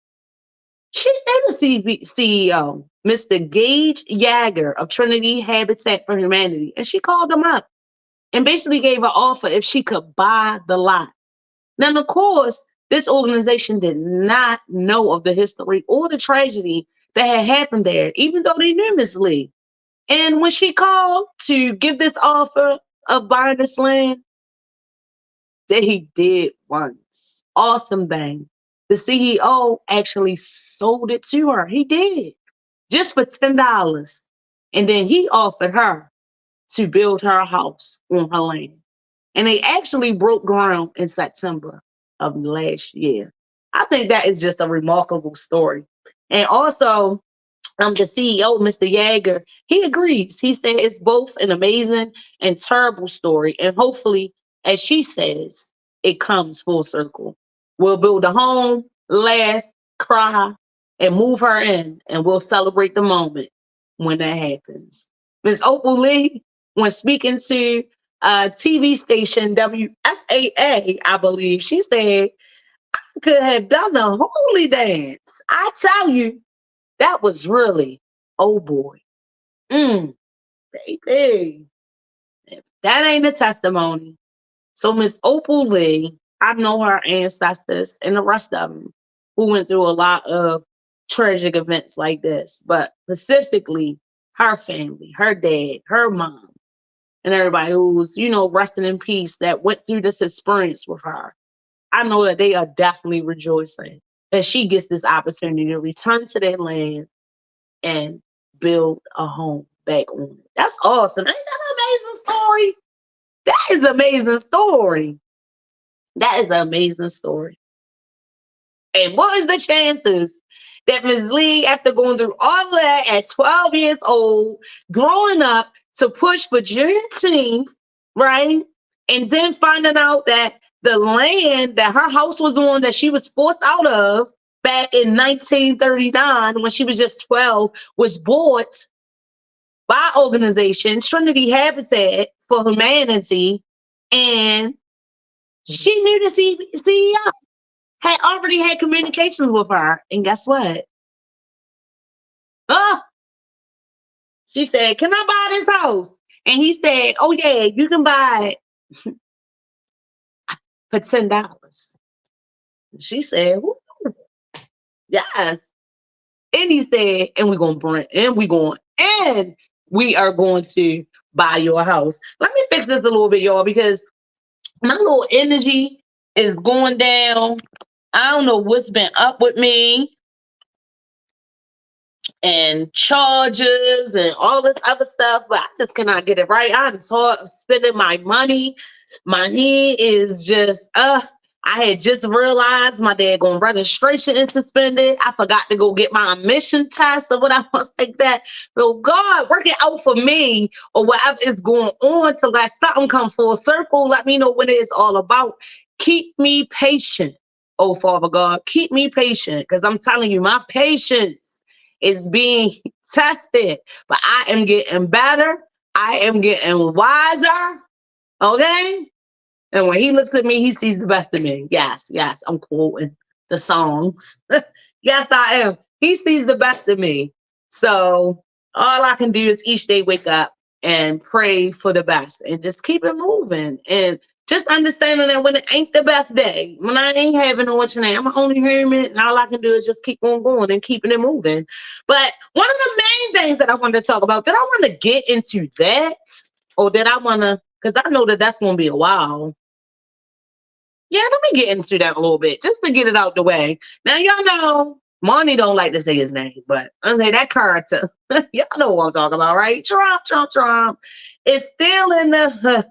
she knew the CEO, Mr. Gage Yager of Trinity Habitat for Humanity, and she called him up and basically gave her offer if she could buy the lot. Now, of course, this organization did not know of the history or the tragedy that had happened there, even though they knew Miss Lee. And when she called to give this offer of buying this land, they did one awesome thing. The CEO actually sold it to her. He did, just for $10. And then he offered her to build her house on her land. And they actually broke ground in September of last year. I think that is just a remarkable story. And also, the CEO, Mr. Yeager, he agrees. He said it's both an amazing and terrible story. And hopefully, as she says, it comes full circle. We'll build a home, laugh, cry, and move her in, and we'll celebrate the moment when that happens. Ms. Opal Lee, when speaking to TV station WFAA, I believe, she said, I could have done the holy dance. I tell you, that was really, oh boy. Baby. If that ain't a testimony. So Miss Opal Lee, I know her ancestors and the rest of them who went through a lot of tragic events like this, but specifically her family, her dad, her mom, and everybody who's, resting in peace that went through this experience with her. I know that they are definitely rejoicing that she gets this opportunity to return to their land and build a home back on it. That's awesome. Ain't that an amazing story? That is an amazing story. That is an amazing story. And what is the chances that Ms. Lee, after going through all that at 12 years old, growing up to push for Juneteenth, right? And then finding out that the land that her house was on, that she was forced out of back in 1939, when she was just 12, was bought by organization Trinity Habitat for Humanity, and she knew the CEO had already had communications with her. And guess what? Oh, she said, can I buy this house? And he said, oh yeah, you can buy it for $10. She said, ooh, yes. And he said, and we are going to buy your house. Let me fix this a little bit, y'all, because my little energy is going down. I don't know what's been up with me, and charges and all this other stuff, but I just cannot get it right. I'm tired of spending my money. My head is just, I had just realized my daggone registration is suspended. I forgot to go get my admission test or whatever like that. So God, work it out for me or whatever is going on to let something come full circle. Let me know what it is all about. Keep me patient. Oh, Father God, keep me patient because I'm telling you, my patience is being tested, but I am getting better. I am getting wiser. Okay. And when he looks at me, he sees the best of me. Yes, yes, I'm quoting the songs. Yes, I am. He sees the best of me. So all I can do is each day wake up and pray for the best and just keep it moving. And just understanding that when it ain't the best day, when I ain't having no what's your name, I'm only human, and all I can do is just keep on going and keeping it moving. But one of the main things that I wanted to talk about, did I want to get into that? Or did I want to, because I know that that's going to be a while. Yeah, let me get into that a little bit just to get it out the way. Now, y'all know Monty don't like to say his name, but I say that character. Y'all know what I'm talking about, right? Trump is still in the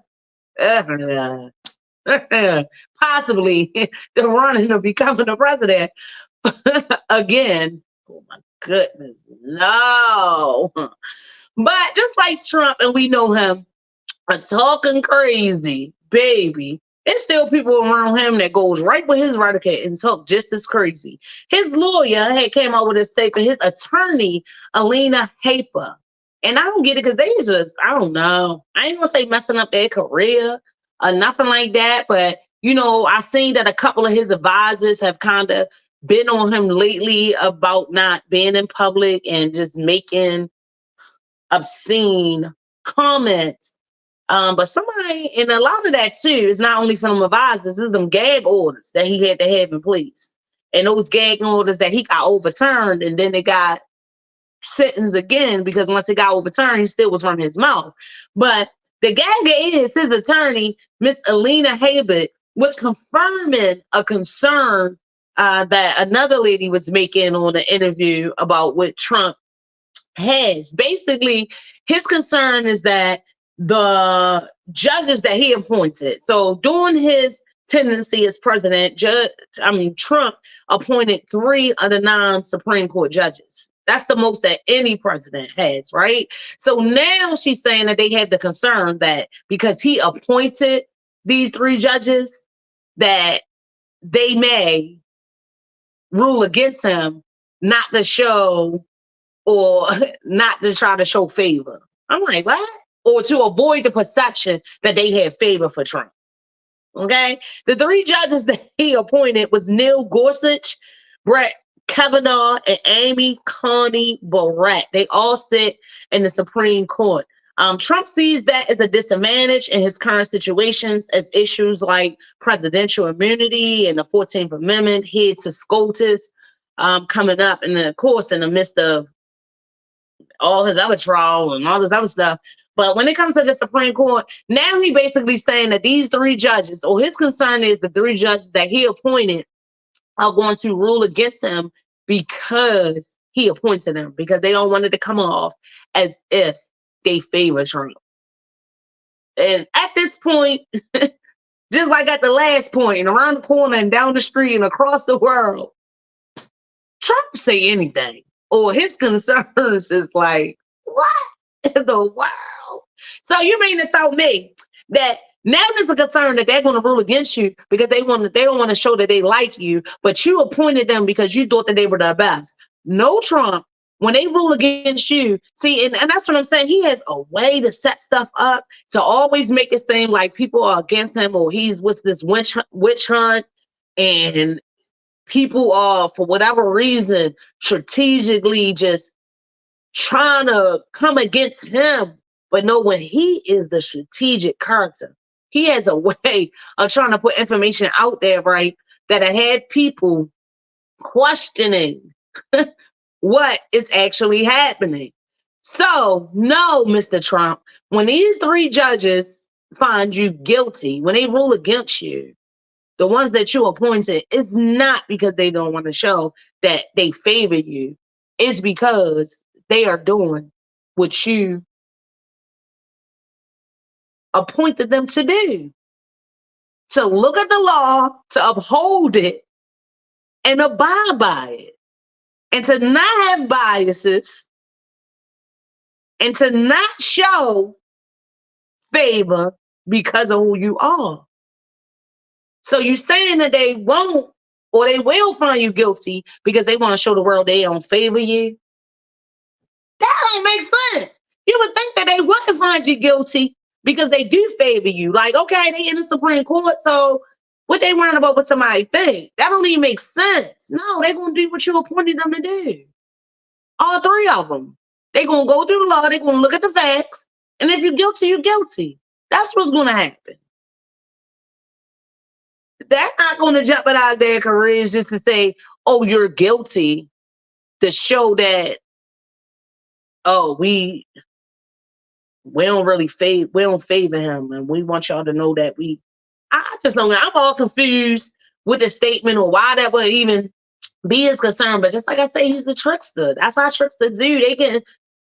possibly the running of becoming the president again. Oh my goodness, no. But just like Trump, and we know him, are talking crazy, baby. There's still people around him that goes right with his rhetoric and talk just as crazy. His lawyer had came out with a statement, his attorney, Alina Haper. And I don't get it because they just, I don't know. I ain't gonna say messing up their career or nothing like that. But you know, I've seen that a couple of his advisors have kind of been on him lately about not being in public and just making obscene comments. But somebody, and a lot of that too, is not only from advisors, it's them gag orders that he had to have in place. And those gag orders that he got overturned, and then they got sentenced again because once it got overturned, he still was from his mouth. But the gag is his attorney, Miss Alina Habert, was confirming a concern that another lady was making on an interview about what Trump has. Basically, his concern is that the judges that he appointed, so during his tendency as president, Trump appointed 3 of the 9 Supreme Court judges. That's the most that any president has, right? So now she's saying that they have the concern that because he appointed these 3 judges, that they may rule against him, not to show or not to try to show favor. I'm like, what? Or to avoid the perception that they had favor for Trump. Okay? The 3 judges that he appointed was Neil Gorsuch, Brett Kavanaugh, and Amy Coney Barrett. They all sit in the Supreme Court. Trump sees that as a disadvantage in his current situations as issues like presidential immunity and the 14th Amendment head to SCOTUS coming up, and of course, in the midst of all his other trial and all this other stuff. But when it comes to the Supreme Court, now he basically saying that these 3 judges, or his concern is the 3 judges that he appointed are going to rule against him because he appointed them, because they don't want it to come off as if they favor Trump. And at this point, just like at the last point, and around the corner and down the street and across the world, Trump say anything. Or his concerns is like, what in the world? So you mean to tell me that now there's a concern that they're going to rule against you because they don't want to show that they like you, but you appointed them because you thought that they were the best. No, Trump, when they rule against you, see, and that's what I'm saying. He has a way to set stuff up to always make it seem like people are against him or he's with this witch hunt, and people are, for whatever reason, strategically just trying to come against him. But no, when he is the strategic character, he has a way of trying to put information out there, right, that had people questioning what is actually happening. So, no, Mr. Trump, when these 3 judges find you guilty, when they rule against you, the ones that you appointed, it's not because they don't want to show that they favor you. It's because they are doing what you appointed them to do. to look at the law, to uphold it, and abide by it, and to not have biases, and to not show favor because of who you are. So you're saying that they won't or they will find you guilty because they want to show the world they don't favor you? That don't make sense. You would think that they wouldn't find you guilty because they do favor you. Like, okay, they in the Supreme Court, so what they worrying about what somebody think? That don't even make sense. No, they're going to do what you appointed them to do. All three of them. They're going to go through the law. They're going to look at the facts. And if you're guilty, you're guilty. That's what's going to happen. They're not going to jeopardize their careers just to say, oh, you're guilty, to show that, oh, we don't really favor him, and we want y'all to know that I just don't know. I'm all confused with the statement or why that would even be his concern. But just like I say, he's the trickster. That's how tricksters do.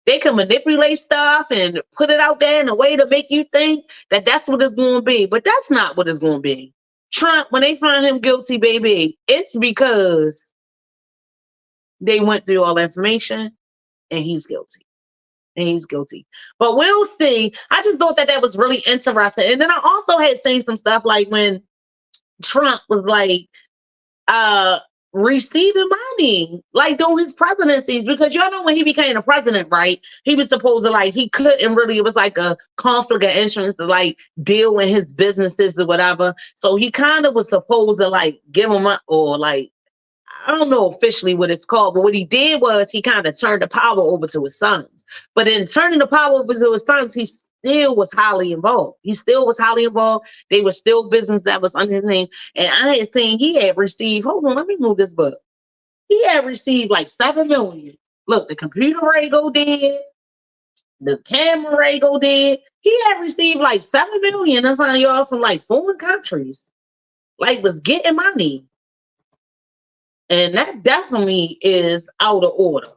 They can manipulate stuff and put it out there in a way to make you think that that's what it's going to be. But that's not what it's going to be. Trump, when they find him guilty, baby, it's because they went through all the information and he's guilty. But we'll see. I just thought that was really interesting. And then I also had seen some stuff like when Trump was like receiving money, like during his presidencies, because y'all know when he became the president, right? He was supposed to like, he couldn't really, it was like a conflict of interest to like deal with his businesses or whatever. So he kind of was supposed to like give them up, or like, I don't know officially what it's called, but what he did was he kind of turned the power over to his sons. But in turning the power over to his sons, he still was highly involved. They were still business that was under his name. And I had seen he had received, hold on, let me move this book. He had received like 7 million. Look, the computer Rago did, the camera Rago did. He had received like 7 million. That's how y'all from like foreign countries, like was getting money. And that definitely is out of order.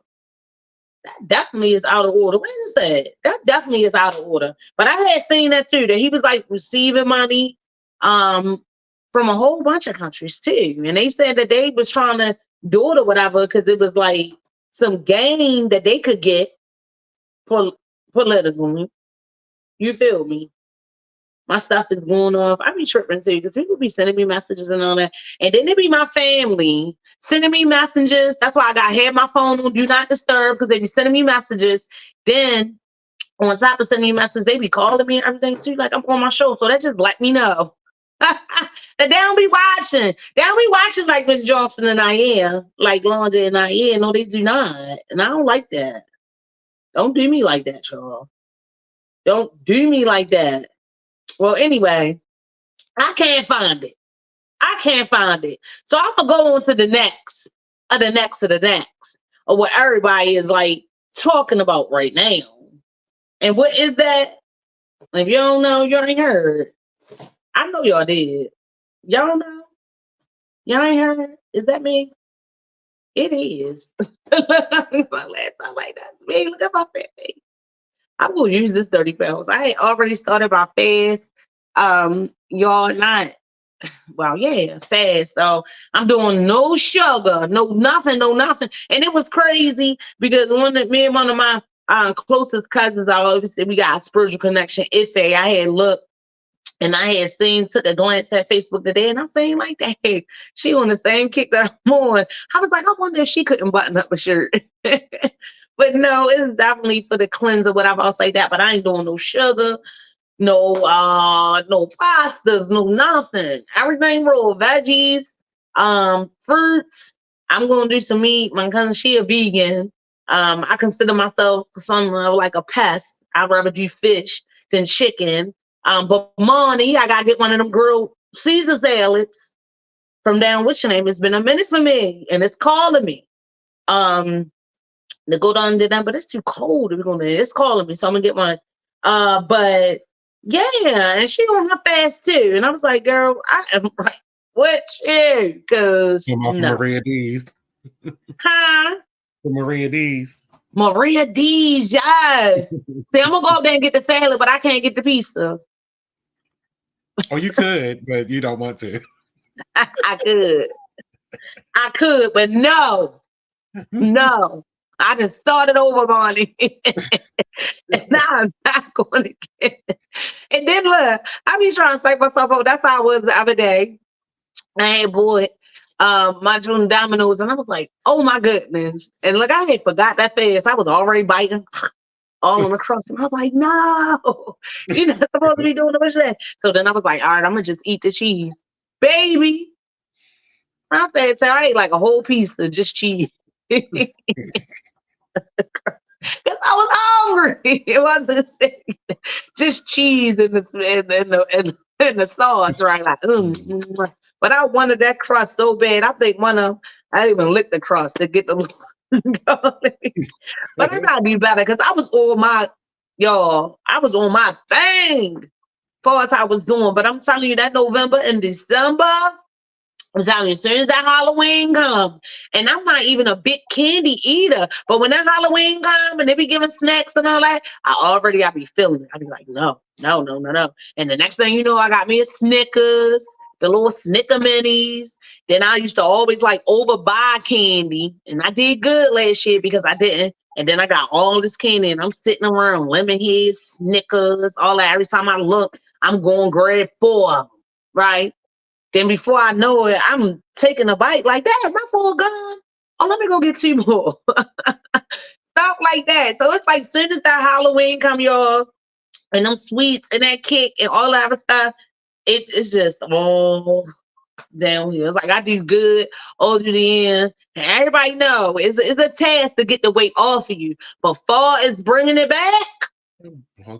Wait a second. That definitely is out of order. But I had seen that too, that he was like receiving money from a whole bunch of countries too. And they said that they was trying to do it or whatever because it was like some gain that they could get politically. You feel me? My stuff is going off. I be tripping too because people be sending me messages and all that. And then it be my family sending me messages. That's why I had my phone on Do Not Disturb, because they be sending me messages. Then on top of sending me messages, they be calling me and everything too. Like I'm on my show. So that just let me know that they don't be watching. They don't be watching like Miss Johnson and I am, like Londa and I am. No, they do not. And I don't like that. Don't do me like that, y'all. Don't do me like that. Well, anyway, I can't find it. So I'm going to go on to the next, or what everybody is like talking about right now. And what is that? If you don't know, you ain't heard. I know y'all did. Y'all know? Y'all ain't heard? Is that me? It is. My last time like that's me. Look at my face. I'm going to use this 30 pounds. I had already started my fast. Y'all not, well, yeah, fast. So I'm doing no sugar, no nothing. And it was crazy because me and one of my closest cousins, I always said we got a spiritual connection. Ife, I had looked and I had took a glance at Facebook today, and I'm saying like, that she on the same kick that I'm on. I was like, I wonder if she couldn't button up a shirt. But no, it's definitely for the cleanse or whatever. I'll say that, but I ain't doing no sugar, no pastas, no nothing. Everything raw, veggies, fruits. I'm gonna do some meat. My cousin, she a vegan. I consider myself something like a pest. I'd rather do fish than chicken. But money, I gotta get one of them grilled Caesar salads from down what's your name. It's been a minute for me, and it's calling me. To go down to them, but it's too cold. It's calling me, so I'm gonna get one. But yeah, and she on her fast too. And I was like, girl, I am like, what you? Because no. Maria D's. Huh? Maria D's. Maria D's, yes. See, I'm gonna go up there and get the salad, but I can't get the pizza. Oh, you could, but you don't want to. I could, but no. I just started over, Bonnie. And now I'm not going to get it. And then look, I be trying to take myself over. That's how I was the other day. I had bought my June Dominoes, and I was like, oh my goodness. And look, I had forgot that fast. I was already biting all on the crust. And I was like, no, you're not supposed to be doing that. So then I was like, all right, I'm going to just eat the cheese. Baby, I ate like a whole piece of just cheese. Because I was hungry. It wasn't just cheese and the sauce, right? Like, But I wanted that crust so bad. I think I even licked the crust to get the garlic. But I gotta be better because I was on my thing for what I was doing. But I'm telling you that November and December, I'm telling you, as soon as that Halloween come, and I'm not even a big candy eater, but when that Halloween come and they be giving snacks and all that, I be feeling it. I be like, no. And the next thing you know, I got me a Snickers, the little Snicker minis. Then I used to always like overbuy candy, and I did good last year because I didn't. And then I got all this candy, and I'm sitting around Lemonhead, Snickers, all that. Every time I look, I'm going grab 4 of them, right? Then before I know it, I'm taking a bite like that. My 4 gone. Oh, let me go get 2 more. Stuff like that. So it's like as soon as that Halloween come, y'all, and them sweets and that cake and all that other stuff, it's just all downhill. It's like I do good all to the end. And everybody know it's a task to get the weight off of you. But far as bringing it back,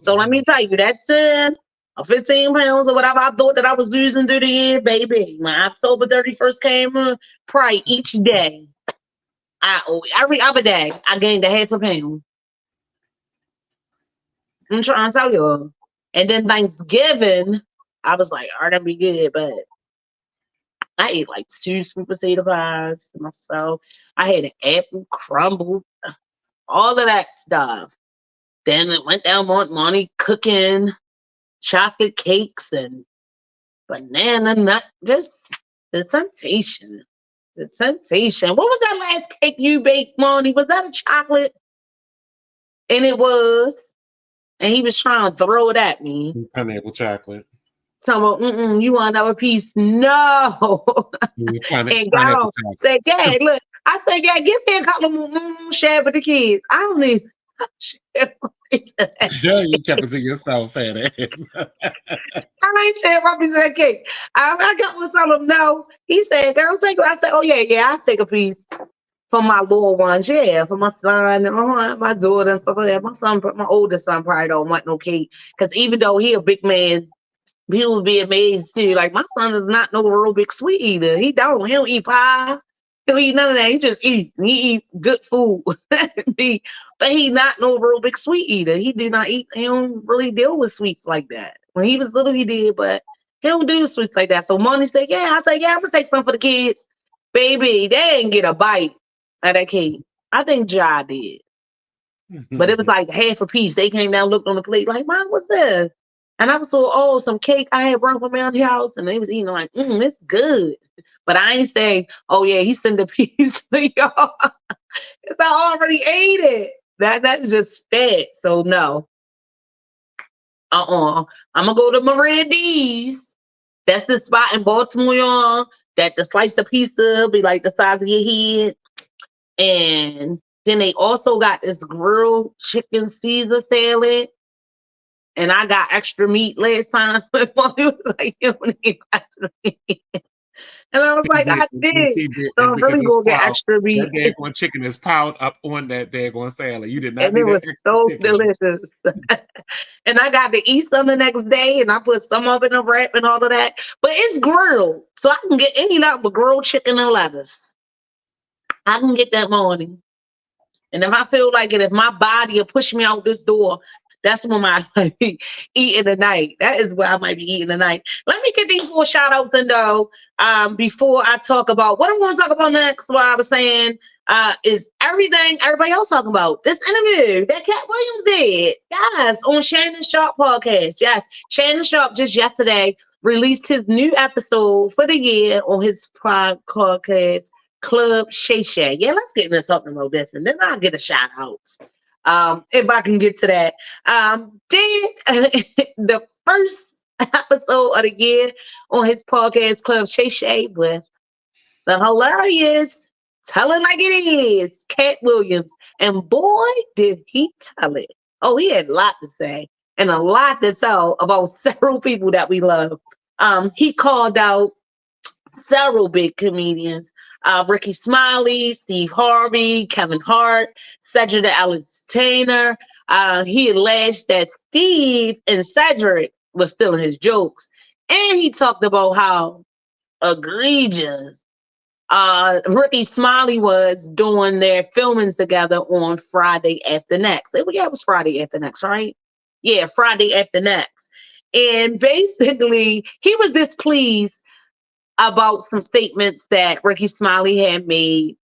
so let me tell you, that 10 or 15 pounds or whatever I thought that I was losing through the year, baby. When October 31st came, probably each day, every other day, I gained a half a pound. I'm trying to tell you. And then Thanksgiving, I was like, all right, that'd be good. But I ate like 2 sweet potato pies myself. I had an apple crumble, all of that stuff. Then it went down morning cooking chocolate cakes and banana nut. Just the temptation. The temptation. What was that last cake you baked, Monty? Was that a chocolate? And it was. And he was trying to throw it at me. Pineapple chocolate. So, you want another piece? No. And God said, Dad, look. I said, yeah, give me a couple more share with the kids. I don't need Yeah, you kept it to yourself, fat ass. I ain't sharing my piece of that cake. I got to tell him no. He said, girl, take it. I said, oh, yeah, I'll take a piece for my little ones. Yeah, for my son and my daughter and stuff like that. My oldest son probably don't want no cake. Because even though he a big man, people would be amazed too. Like, my son is not no real big sweet eater. He don't eat pie. He don't eat none of that. He just eat. He eat good food. But he not no real big sweet eater. He do not eat. He don't really deal with sweets like that. When he was little, he did, but he don't do sweets like that. So Monty said, yeah. I said, yeah, I'm going to take some for the kids. Baby, they didn't get a bite of that cake. I think Jai did. But it was like half a piece. They came down, looked on the plate, like, Mom, what's this? And I was so, some cake I had brought from around the house, and they was eating like, it's good. But I ain't saying, oh yeah, he sent a piece for y'all. Because I already ate it. That's just fat. So no. I'm gonna go to Maria D's. That's the spot in Baltimore, y'all, that the slice of pizza be like the size of your head. And then they also got this grilled chicken Caesar salad. And I got extra meat last time. My mom was like, you don't need extra meat. And I was like, I did. So I'm really going to get extra meat. That daggone chicken is piled up on that daggone salad. You did not need that extra chicken. And it was so delicious. And I got to eat some the next day, and I put some of it in a wrap and all of that. But it's grilled. So I can get any nothing but grilled chicken and lettuce. I can get that morning. And if I feel like it, if my body will push me out this door, that's when I might be eating tonight. That is where I might be eating tonight. Let me get these 4 shout outs in though. Before I talk about what I'm going to talk about next, what I was saying is everything everybody else talking about. This interview that Cat Williams did. Yes, on Shannon Sharp podcast. Yes, Shannon Sharp just yesterday released his new episode for the year on his podcast, Club Shay Shay. Yeah, let's get into talking about this, and then I'll get a shout out. If I can get to that. Did the first episode of the year on his podcast, Club Shay Shay, with the hilarious Tell It Like It Is, Cat Williams. And boy, did he tell it. Oh, he had a lot to say and a lot to tell about several people that we love. He called out several big comedians, Ricky Smiley, Steve Harvey, Kevin Hart, Cedric the Alexander. He alleged that Steve and Cedric was stealing his jokes. And he talked about how egregious Ricky Smiley was doing their filming together on Friday After Next. Yeah, it was Friday After Next, right? Yeah, Friday After Next. And basically, he was displeased about some statements that Ricky Smiley had made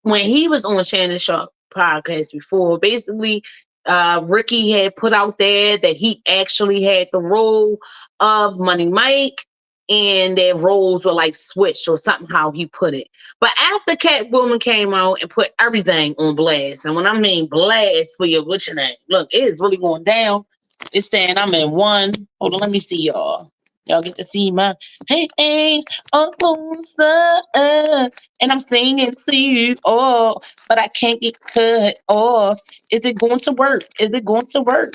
when he was on Shannon Sharp podcast before. Basically, Ricky had put out there that he actually had the role of Money Mike, and their roles were like switched or something, how he put it. But after Cat Woman came out and put everything on blast, and when I mean blast for your what's your name, look, it is really going down. It's saying I'm in one. Hold on, let me see y'all. Y'all get to see my hands are closer, and I'm singing to you, oh, but I can't get cut off. Is it going to work? Is it going to work?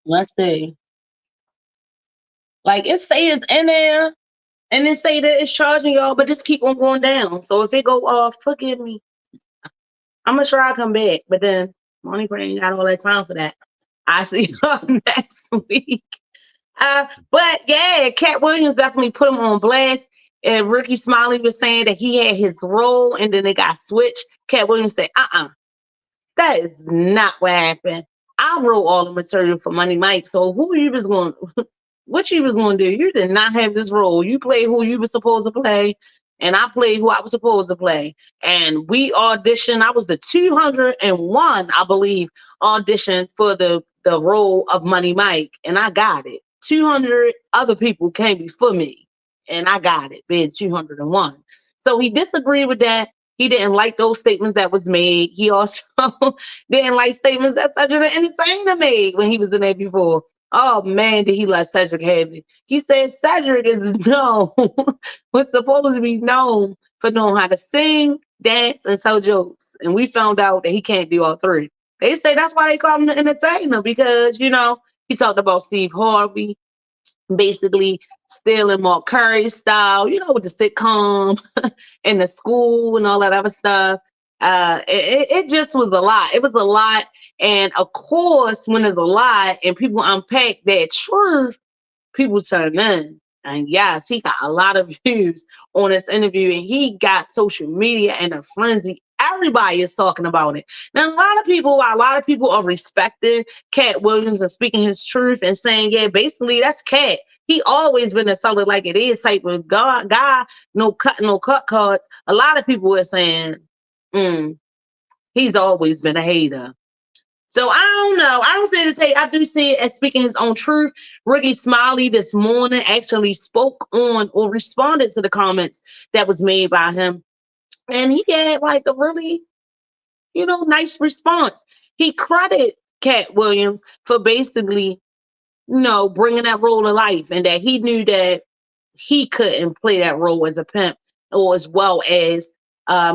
Let's see. Like it says in there, and it say that it's charging y'all, but just keep on going down. So if it go off, forgive me. I'm gonna try to come back, but then Money ain't got all that time for that. I see y'all next week. But yeah, Cat Williams definitely put him on blast. And Ricky Smiley was saying that he had his role and then they got switched. Cat Williams said, that is not what happened. I wrote all the material for Money Mike. So what you was going to do? You did not have this role. You played who you were supposed to play, and I played who I was supposed to play. And we auditioned. I was the 201, I believe, audition for the role of Money Mike, and I got it. 200 other people came before me, and I got it, being 201. So he disagreed with that. He didn't like those statements that was made. He also didn't like statements that Cedric the Entertainer made when he was in there before. Oh, man, did he let Cedric have it. He said Cedric is known, was supposed to be known for knowing how to sing, dance, and tell jokes. And we found out that he can't do all three. They say that's why they call him the Entertainer, because, he talked about Steve Harvey, basically stealing Mark Curry's style, with the sitcom and the school and all that other stuff. It just was a lot. It was a lot. And of course, when there's a lot and people unpack that truth, people turn in. And yes, he got a lot of views on this interview, and he got social media and a frenzy. Everybody is talking about it. Now, a lot of people are respecting Cat Williams and speaking his truth and saying, yeah, basically that's Cat. He always been a tell it like it is type of guy, no cut cards. A lot of people are saying, he's always been a hater. So I don't know. I don't say to say, I do see it as speaking his own truth. Ricky Smiley this morning actually spoke on or responded to the comments that was made by him. And he had like a really, nice response. He credited Cat Williams for basically, bringing that role to life, and that he knew that he couldn't play that role as a pimp or as well as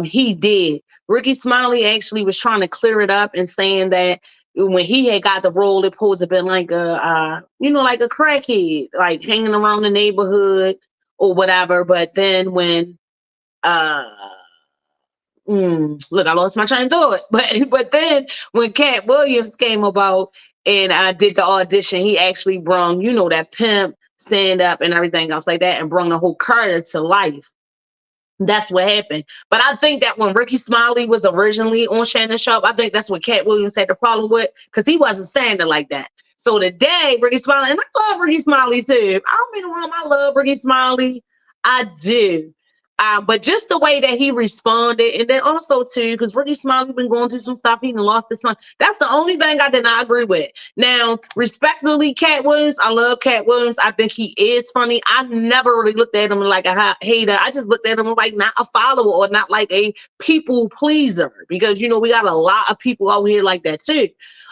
he did. Ricky Smiley actually was trying to clear it up and saying that when he had got the role, it supposed to have been like like a crackhead, like hanging around the neighborhood or whatever. But then when look, I lost my train of thought. But then when Cat Williams came about and I did the audition, he actually brung, that pimp stand up and everything else like that, and brung the whole character to life. That's what happened. But I think that when Ricky Smiley was originally on Shannon Sharp, I think that's what Cat Williams had the problem with, because he wasn't saying it like that. So today, Ricky Smiley, and I love Ricky Smiley too. I don't mean to harm, I love Ricky Smiley. I do. But just the way that he responded, and then also too, because Ricky Smiley been going through some stuff, he done lost his son. That's the only thing I did not agree with. Now, respectfully, Cat Williams, I love Cat Williams. I think he is funny. I never really looked at him like a hater. I just looked at him like not a follower or not like a people pleaser, because we got a lot of people out here like that too.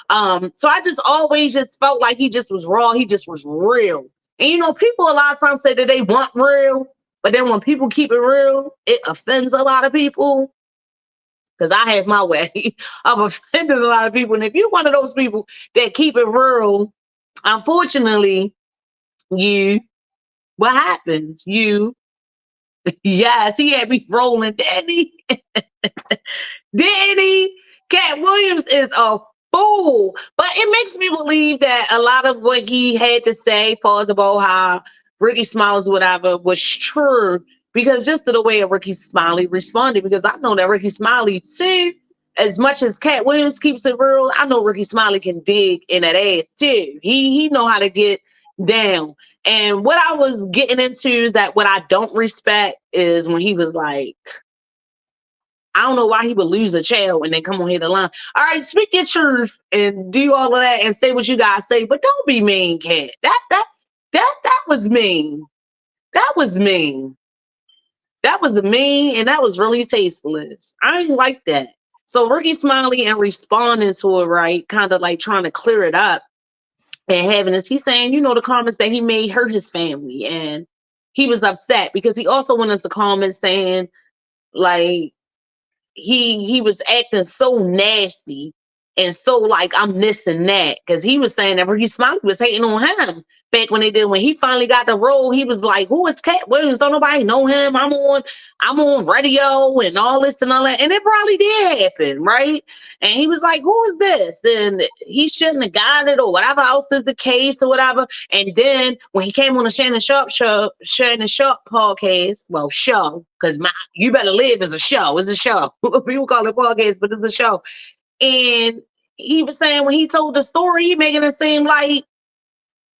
So I just always just felt like he just was raw. He just was real. And people a lot of times say that they want real. But then when people keep it real, it offends a lot of people, because I have my way of offending a lot of people. And if you're one of those people that keep it real, unfortunately, what happens? Yes, he had me rolling, didn't he? Didn't he? Cat Williams is a fool. But it makes me believe that a lot of what he had to say falls about how Ricky Smiley, whatever, was true, because just of the way Ricky Smiley responded, because I know that Ricky Smiley too, as much as Cat Williams keeps it real, I know Ricky Smiley can dig in that ass too. He know how to get down. And what I was getting into is that what I don't respect is when he was like, I don't know why he would lose a child and then come on here the line. All right, speak your truth and do all of that and say what you gotta say, but don't be mean, Cat. That was mean. That was mean. That was mean, and that was really tasteless. I didn't like that. So Ricky Smiley and responding to it, right, kind of like trying to clear it up and having this. He's saying, the comments that he made hurt his family, and he was upset because he also went into comments saying like he was acting so nasty and so like I'm this and that, because he was saying that Ricky Smiley was hating on him back when he finally got the role. He was like, who is Cat Williams? Don't nobody know him. I'm on radio and all this and all that. And it probably did happen, right? And he was like, who is this? Then he shouldn't have got it, or whatever else is the case or whatever. And then when he came on the Shannon Sharp podcast, well, show, because You Better Live is a show. It's a show. People call it podcast, but it's a show. And he was saying when he told the story, he making it seem like,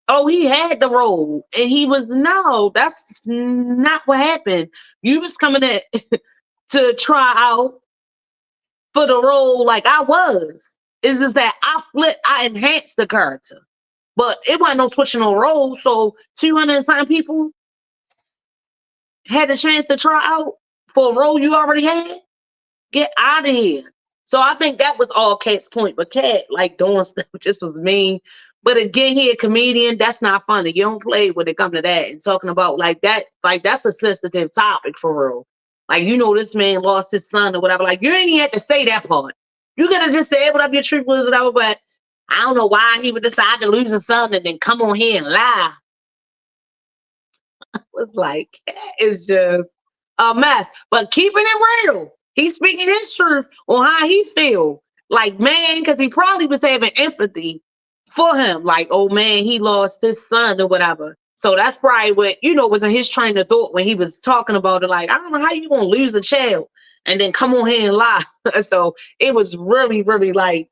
oh, he had the role. And he was, no, that's not what happened. You was coming in to try out for the role like I was. It's just that I enhanced the character. But it wasn't no switching no role. So 200 and something people had a chance to try out for a role you already had. Get out of here. So I think that was all Cat's point. But Cat, like, doing stuff just was mean. But again, he a comedian. That's not funny. You don't play when it comes to that. And talking about like that, like that's a sensitive topic for real. Like, this man lost his son or whatever. Like, you ain't even have to say that part. You could have just said whatever your truth was, whatever. But I don't know why he would decide to lose his son and then come on here and lie. It was like, Cat is just a mess. But keeping it real. He's speaking his truth on how he feel. Like, man, because he probably was having empathy for him. Like, oh, man, he lost his son or whatever. So that's probably what, was in his train of thought when he was talking about it. Like, I don't know how you going to lose a child and then come on here and lie. So it was really, really like,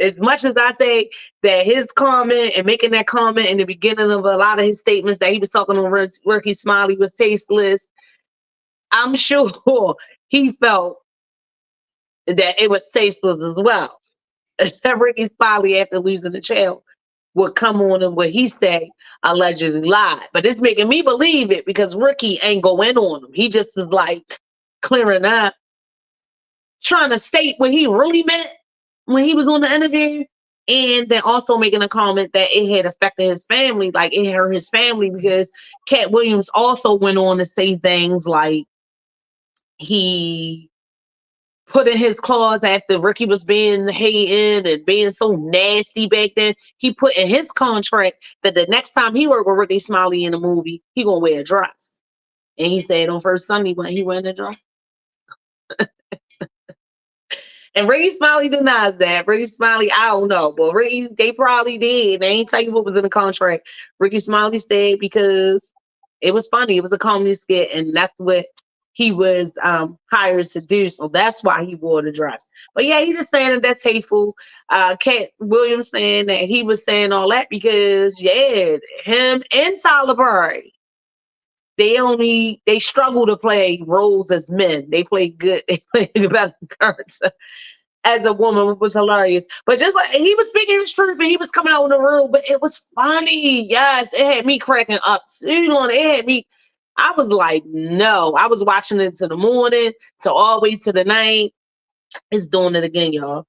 as much as I say that his comment and making that comment in the beginning of a lot of his statements that he was talking on Ricky Smiley was tasteless, I'm sure he felt that it was tasteless as well. Ricky Smiley, after losing the child, would come on and what he said allegedly lied. But it's making me believe it because Ricky ain't go in on him. He just was like clearing up, trying to state what he really meant when he was on the interview. And then also making a comment that it had affected his family, like it hurt his family, because Cat Williams also went on to say things like he put in his clause after Ricky was being hated and being so nasty back then. He put in his contract that the next time he worked with Ricky Smiley in a movie, he gonna wear a dress. And he said on first Sunday when he wearing a dress. And Ricky Smiley denies that. Ricky Smiley, I don't know, but they probably did. They ain't tell you what was in the contract. Ricky Smiley said because it was funny. It was a comedy skit, and that's what he was hired to do. So that's why he wore the dress. But yeah, he just saying that that's hateful. Cat Williams saying that he was saying all that because, yeah, him and Tyler Perry, they struggle to play roles as men. They play good. They play better cards as a woman, which was hilarious. But just like he was speaking his truth and he was coming out in the room, but it was funny. Yes, it had me cracking up soon on it. It had me. I was like, no. I was watching it to the morning, to always to the night. It's doing it again, y'all.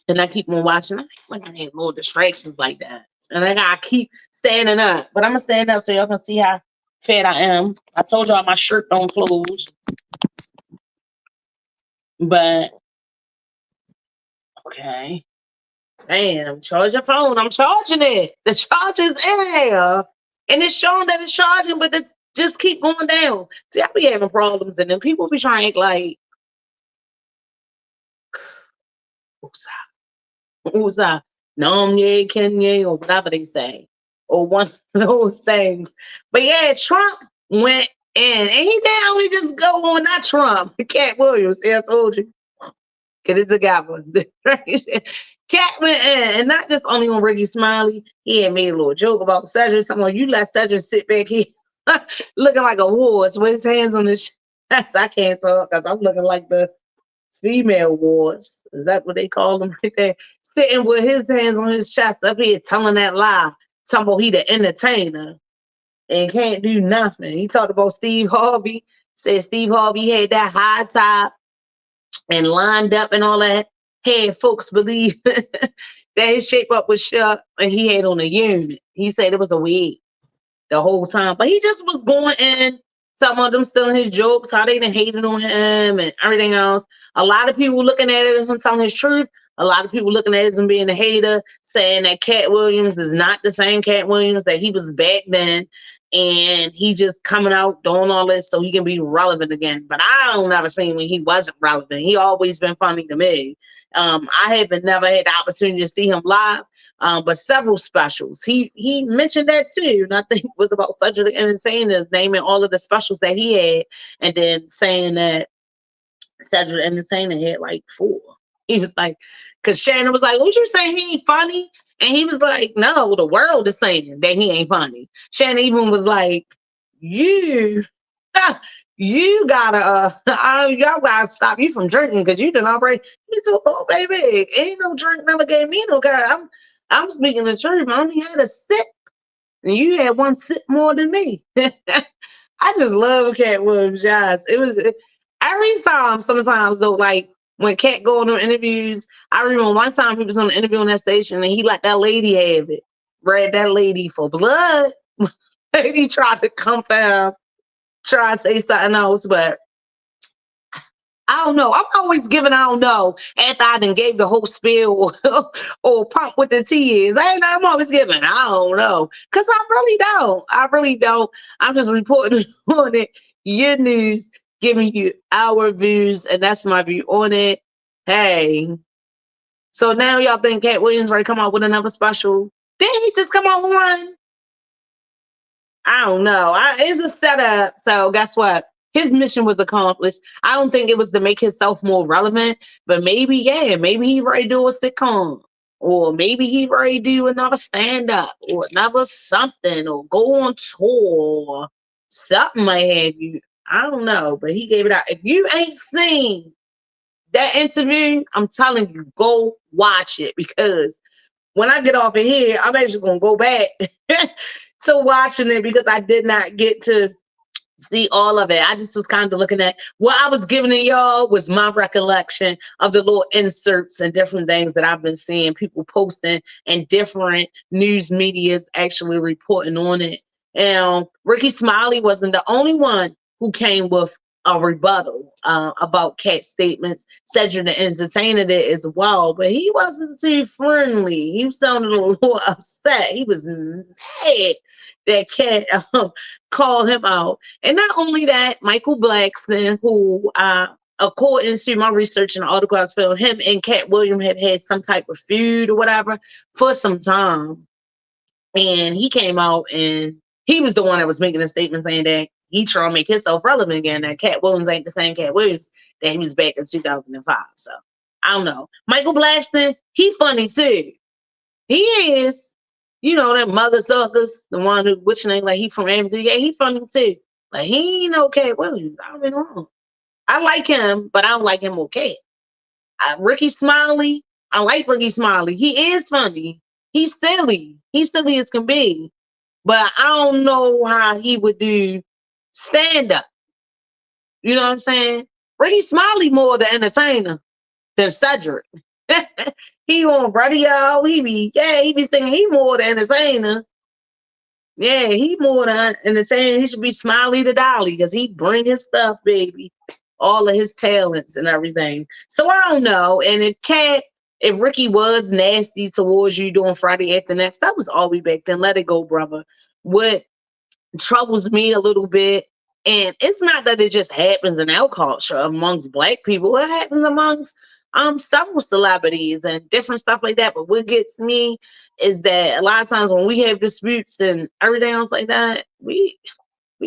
And I keep on watching. I think like I had little distractions like that. And I gotta keep standing up. But I'm gonna stand up so y'all can see how fat I am. I told y'all my shirt don't close. But okay. Damn, charge your phone. I'm charging it. The charger's in there. And it's showing that it's charging, but it just keep going down. See, I be having problems, and then people be trying to act like, who's that? Namye, Kenya, or whatever they say. Or one of those things. But yeah, Trump went in. And he didn't only just go on, not Trump, Cat Williams. See, I told you. Because it's a guy one. Cat went in, and not just only on Ricky Smiley. He had made a little joke about Cedric. Someone, you let Cedric sit back here looking like a horse with his hands on his chest. I can't talk because I'm looking like the female wars. Is that what they call them right there? Sitting with his hands on his chest up here telling that lie. Talking about he the entertainer and can't do nothing. He talked about Steve Harvey. Said Steve Harvey had that high top and lined up and all that. Had folks believe that his shape up was shut and he had on a unit. He said it was a wig the whole time. But he just was going in, some of them stealing his jokes, how they done hated on him and everything else. A lot of people looking at it as him telling his truth. A lot of people looking at it as him being a hater, saying that Cat Williams is not the same Cat Williams that he was back then. And he just coming out doing all this so he can be relevant again. But I don't never seen when he wasn't relevant. He always been funny to me. I haven't never had the opportunity to see him live, but several specials. He mentioned that too. And I think it was about Cedric the Entertainer, naming all of the specials that he had, and then saying that Cedric the Entertainer had like 4. He was like, because Shannon was like, what you saying he ain't funny? And he was like, no, the world is saying that he ain't funny. Shannon even was like, you gotta, y'all gotta stop you from drinking because you done already. He said, oh, baby, ain't no drink never gave me no God. I'm speaking the truth. I only had a sip, and you had 1 sip more than me. I just love Cat Williams, guys. It was every time, sometimes though, like, when Cat go on them interviews, I remember one time he was on an interview on that station and he let that lady have it. Read that lady for blood. He tried to come for him, try to say something else, but I don't know. I'm always giving I don't know after I done gave the whole spiel or pump with the tears. I'm always giving I don't know. Because I really don't. I really don't. I'm just reporting on it. Your news, giving you our views, and that's my view on it. Hey. So now y'all think Cat Williams ready to come out with another special? Didn't he just come out with one? I don't know. It's a setup. So guess what? His mission was accomplished. I don't think it was to make himself more relevant, but maybe he ready to do a sitcom, or maybe he ready to do another stand-up, or another something, or go on tour, or something might have you. I don't know, but he gave it out. If you ain't seen that interview, I'm telling you, go watch it, because when I get off of here, I'm actually gonna go back to watching it because I did not get to see all of it. I just was kind of looking at what I was giving to y'all was my recollection of the little inserts and different things that I've been seeing people posting and different news medias actually reporting on it. And Ricky Smiley wasn't the only one who came with a rebuttal about Cat's statements. Cedric the Entertainer did as well, but he wasn't too friendly. He sounded a little upset. He was mad that Cat called him out. And not only that, Michael Blackston, who according to my research in the article I found, him and Cat Williams had some type of feud or whatever for some time. And he came out and he was the one that was making a statement saying that he trying to make himself relevant again, that Cat Williams ain't the same Cat Williams that he was back in 2005. So I don't know. Michael Blackston, he funny too. He is. You know, that mother suckers, the one who, which name, like, he from Amity. Yeah, he funny too. Like, he ain't okay. Williams. I mean, wrong. I like him, but I don't like him okay. Ricky Smiley, I like Ricky Smiley. He is funny. He's silly. He's silly as can be. But I don't know how he would do stand up. You know what I'm saying? Ricky Smiley more the entertainer than Cedric. He on radio. He be singing. He more the entertainer. Yeah, he more than entertainer. He should be Smiley to Dolly because he bring his stuff, baby. All of his talents and everything. So I don't know. And if Ricky was nasty towards you doing Friday After Next, that was all we back then. Let it go, brother. What troubles me a little bit, and it's not that it just happens in our culture amongst Black people. It happens amongst several celebrities and different stuff like that. But what gets me is that a lot of times when we have disputes and everything else like that, we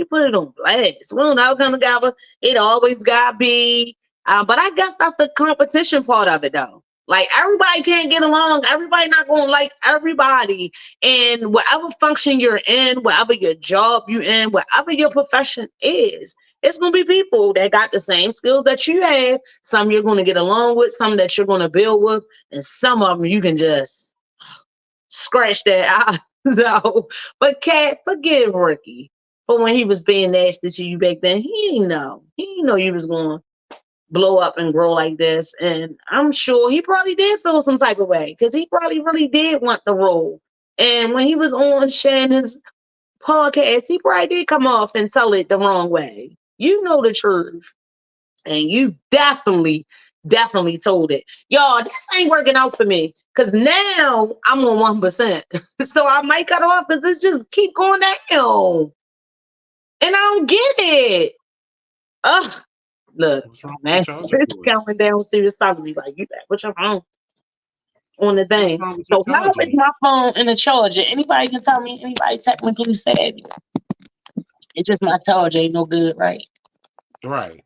put it on blast. We don't all come together. It always gotta be. But I guess that's the competition part of it, though. Like, everybody can't get along. Everybody not gonna like everybody. And whatever function you're in, whatever your job you're in, whatever your profession is, it's gonna be people that got the same skills that you have. Some you're gonna get along with, some that you're gonna build with, and some of them you can just scratch that out. So, but Kat, forgive Ricky for when he was being nasty to you back then. He didn't know. He didn't know you was going to blow up and grow like this. And I'm sure he probably did feel some type of way because he probably really did want the role. And when he was on Shannon's podcast, he probably did come off and tell it the wrong way. You know the truth. And you definitely told it. Y'all, this ain't working out for me because now I'm on 1%. So I might cut off because it's just keep going down. And I don't get it. Ugh. Look, man, it's going down to the side of me like, you back with your phone on the thing. So how is my phone in the charger? Anybody can tell me? Anybody technically savvy? It's just my charger ain't no good, right? Right.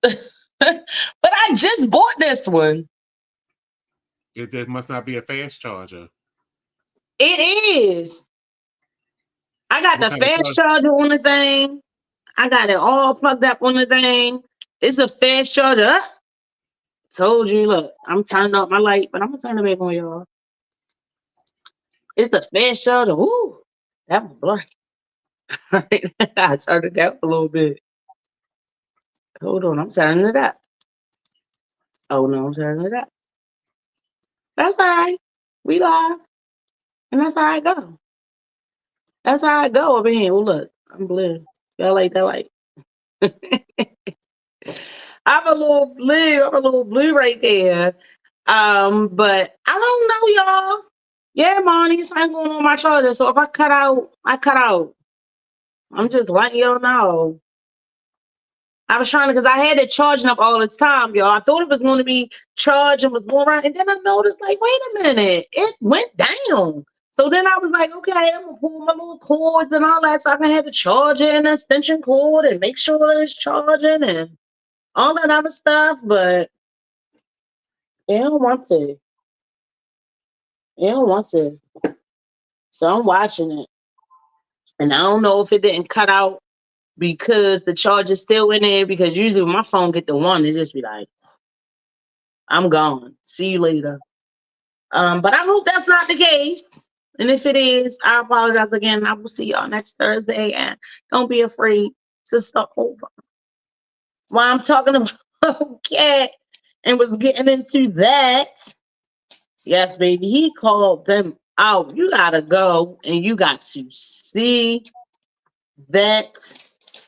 But I just bought this one. It must not be a fast charger. It is. I got the fast charger on the thing. I got it all plugged up on the thing. It's a fast charger. Told you, look, I'm turning off my light, but I'm gonna turn it back on, y'all. It's a fast charger. Ooh, that was blurry. I turned it down a little bit. Hold on, I'm turning it up. Oh no, I'm turning it up. That's all right. We live. And that's how I go. That's how I go over here. Oh, look, I'm blue. Y'all like that light? I'm a little blue right there. But I don't know, y'all. Yeah, Monty, something going on my charger. So if I cut out, I cut out. I'm just letting y'all know. I was trying to, because I had it charging up all the time, y'all. I thought it was going to be charged and was going around. And then I noticed, like, wait a minute, it went down. So then I was like, okay, I'm going to pull my little cords and all that so I can have the charger and the extension cord and make sure it's charging and all that other stuff. But they don't want to. They don't want to. So I'm watching it. And I don't know if it didn't cut out because the charger's still in there, because usually when my phone get the one, it just be like, I'm gone. See you later. But I hope that's not the case. And if it is, I apologize again. I will see y'all next Thursday. And don't be afraid to start over. While I'm talking about Cat and was getting into that, yes, baby, he called them out. You gotta go and you got to see that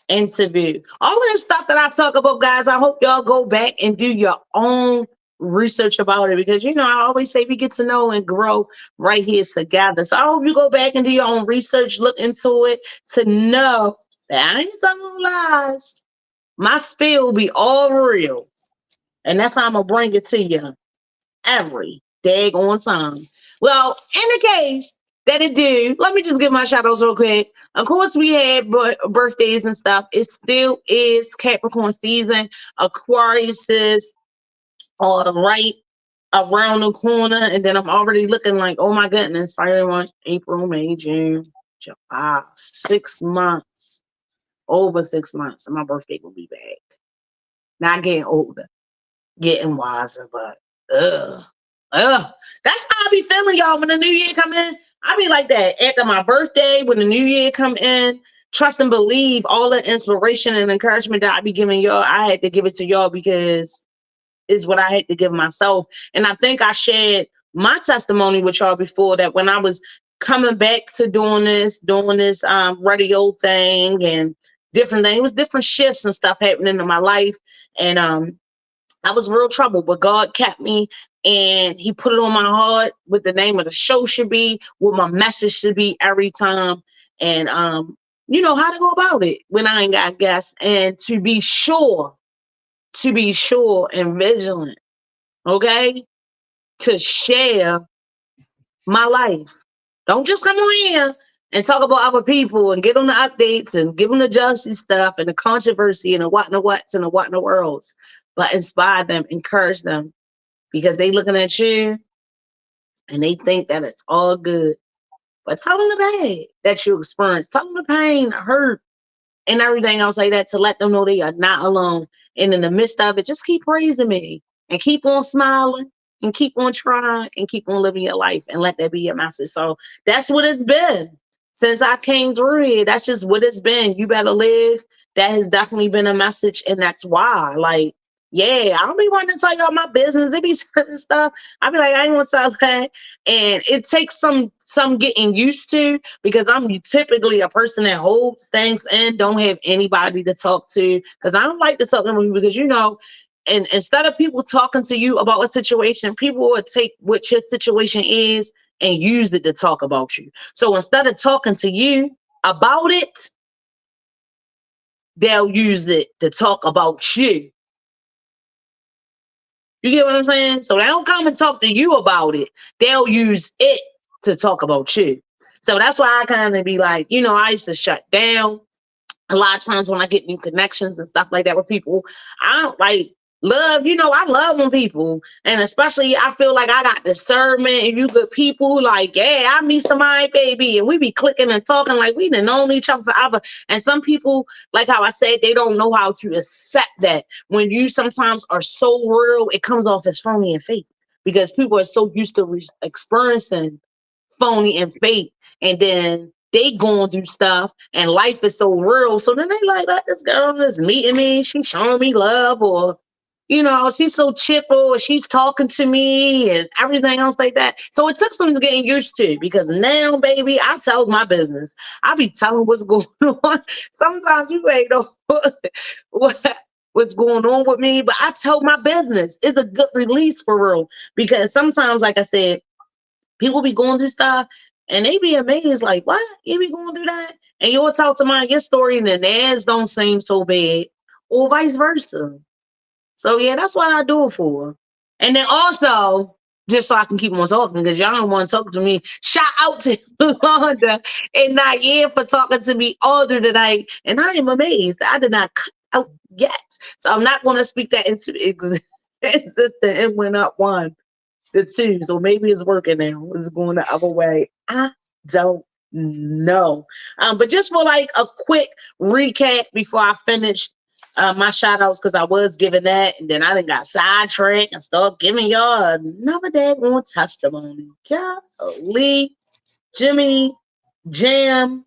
interview. All of this stuff that I talk about, guys, I hope y'all go back and do your own research about it, because I always say we get to know and grow right here together. So I hope you go back and do your own research, look into it to know that I ain't telling no lies. My spiel will be all real, and that's how I'm gonna bring it to you every daggone time. Well, in the case that it do, let me just give my shout outs real quick. Of course, we had birthdays and stuff. It still is Capricorn season. Aquarius is all right around the corner, and then I'm already looking like, oh my goodness, February, March, April, May, June, July, 6 months, over 6 months, and my birthday will be back. Not getting older, getting wiser, but ugh. That's how I be feeling, y'all. When the new year come in, I be like that. After my birthday, when the new year come in, trust and believe all the inspiration and encouragement that I be giving y'all, I had to give it to y'all because it's what I had to give myself. And I think I shared my testimony with y'all before, that when I was coming back to doing this radio thing and different things, it was different shifts and stuff happening in my life. And I was real trouble, but God kept me, and he put it on my heart what the name of the show should be, what my message should be every time. And you know how to go about it when I ain't got guests, and to be sure and vigilant, okay, to share my life. Don't just come on here and talk about other people and get on the updates and give them the juicy stuff and the controversy and the what and the whats and the what and the worlds, but inspire them, encourage them, because they looking at you and they think that it's all good. But tell them the bad that you experience. Tell them the pain, the hurt, and everything else like that, to let them know they are not alone. And in the midst of it, just keep praising me and keep on smiling and keep on trying and keep on living your life, and let that be your message. So that's what it's been since I came through here. That's just what it's been. You better live. That has definitely been a message. And that's why, like, yeah, I don't be wanting to tell y'all my business. It be certain stuff I be like, I ain't want to tell that. And it takes some getting used to, because I'm typically a person that holds things in, don't have anybody to talk to, because I don't like to talk to people, because and instead of people talking to you about a situation, people will take what your situation is and use it to talk about you. So instead of talking to you about it, they'll use it to talk about you. You get what I'm saying? So they don't come and talk to you about it. They'll use it to talk about you. So that's why I kind of be like, I used to shut down. A lot of times when I get new connections and stuff like that with people, I don't like love, I love when people, and especially I feel like I got discernment and you good people, like, yeah, I meet somebody, baby, and we be clicking and talking like we done known each other forever. And some people, like how I said, they don't know how to accept that. When you sometimes are so real, it comes off as phony and fake, because people are so used to experiencing phony and fake, and then they going through stuff and life is so real. So then they like, this girl is meeting me, she's showing me love, or she's so chipper, or she's talking to me and everything else like that. So it took some getting used to, because now, baby, I tell my business. I be telling what's going on. Sometimes you ain't know what's going on with me, but I tell my business. It's a good release for real, because sometimes, like I said, people be going through stuff and they be amazed, like, what? You be going through that? And you'll tell somebody your story and then theirs don't seem so bad, or vice versa. So yeah, that's what I do it for. And then also, just so I can keep on talking, because y'all don't want to talk to me. Shout out to Londa and Nair for talking to me all through the night. And I am amazed. I did not cut out yet. So I'm not going to speak that into existence. It went up one. The two, so maybe it's working now. It's going the other way. I don't know. But just for like a quick recap before I finish my shout outs, because I was giving that, and then I done got sidetracked and started giving y'all another daggone testimony. Golly, Jimmy Jam.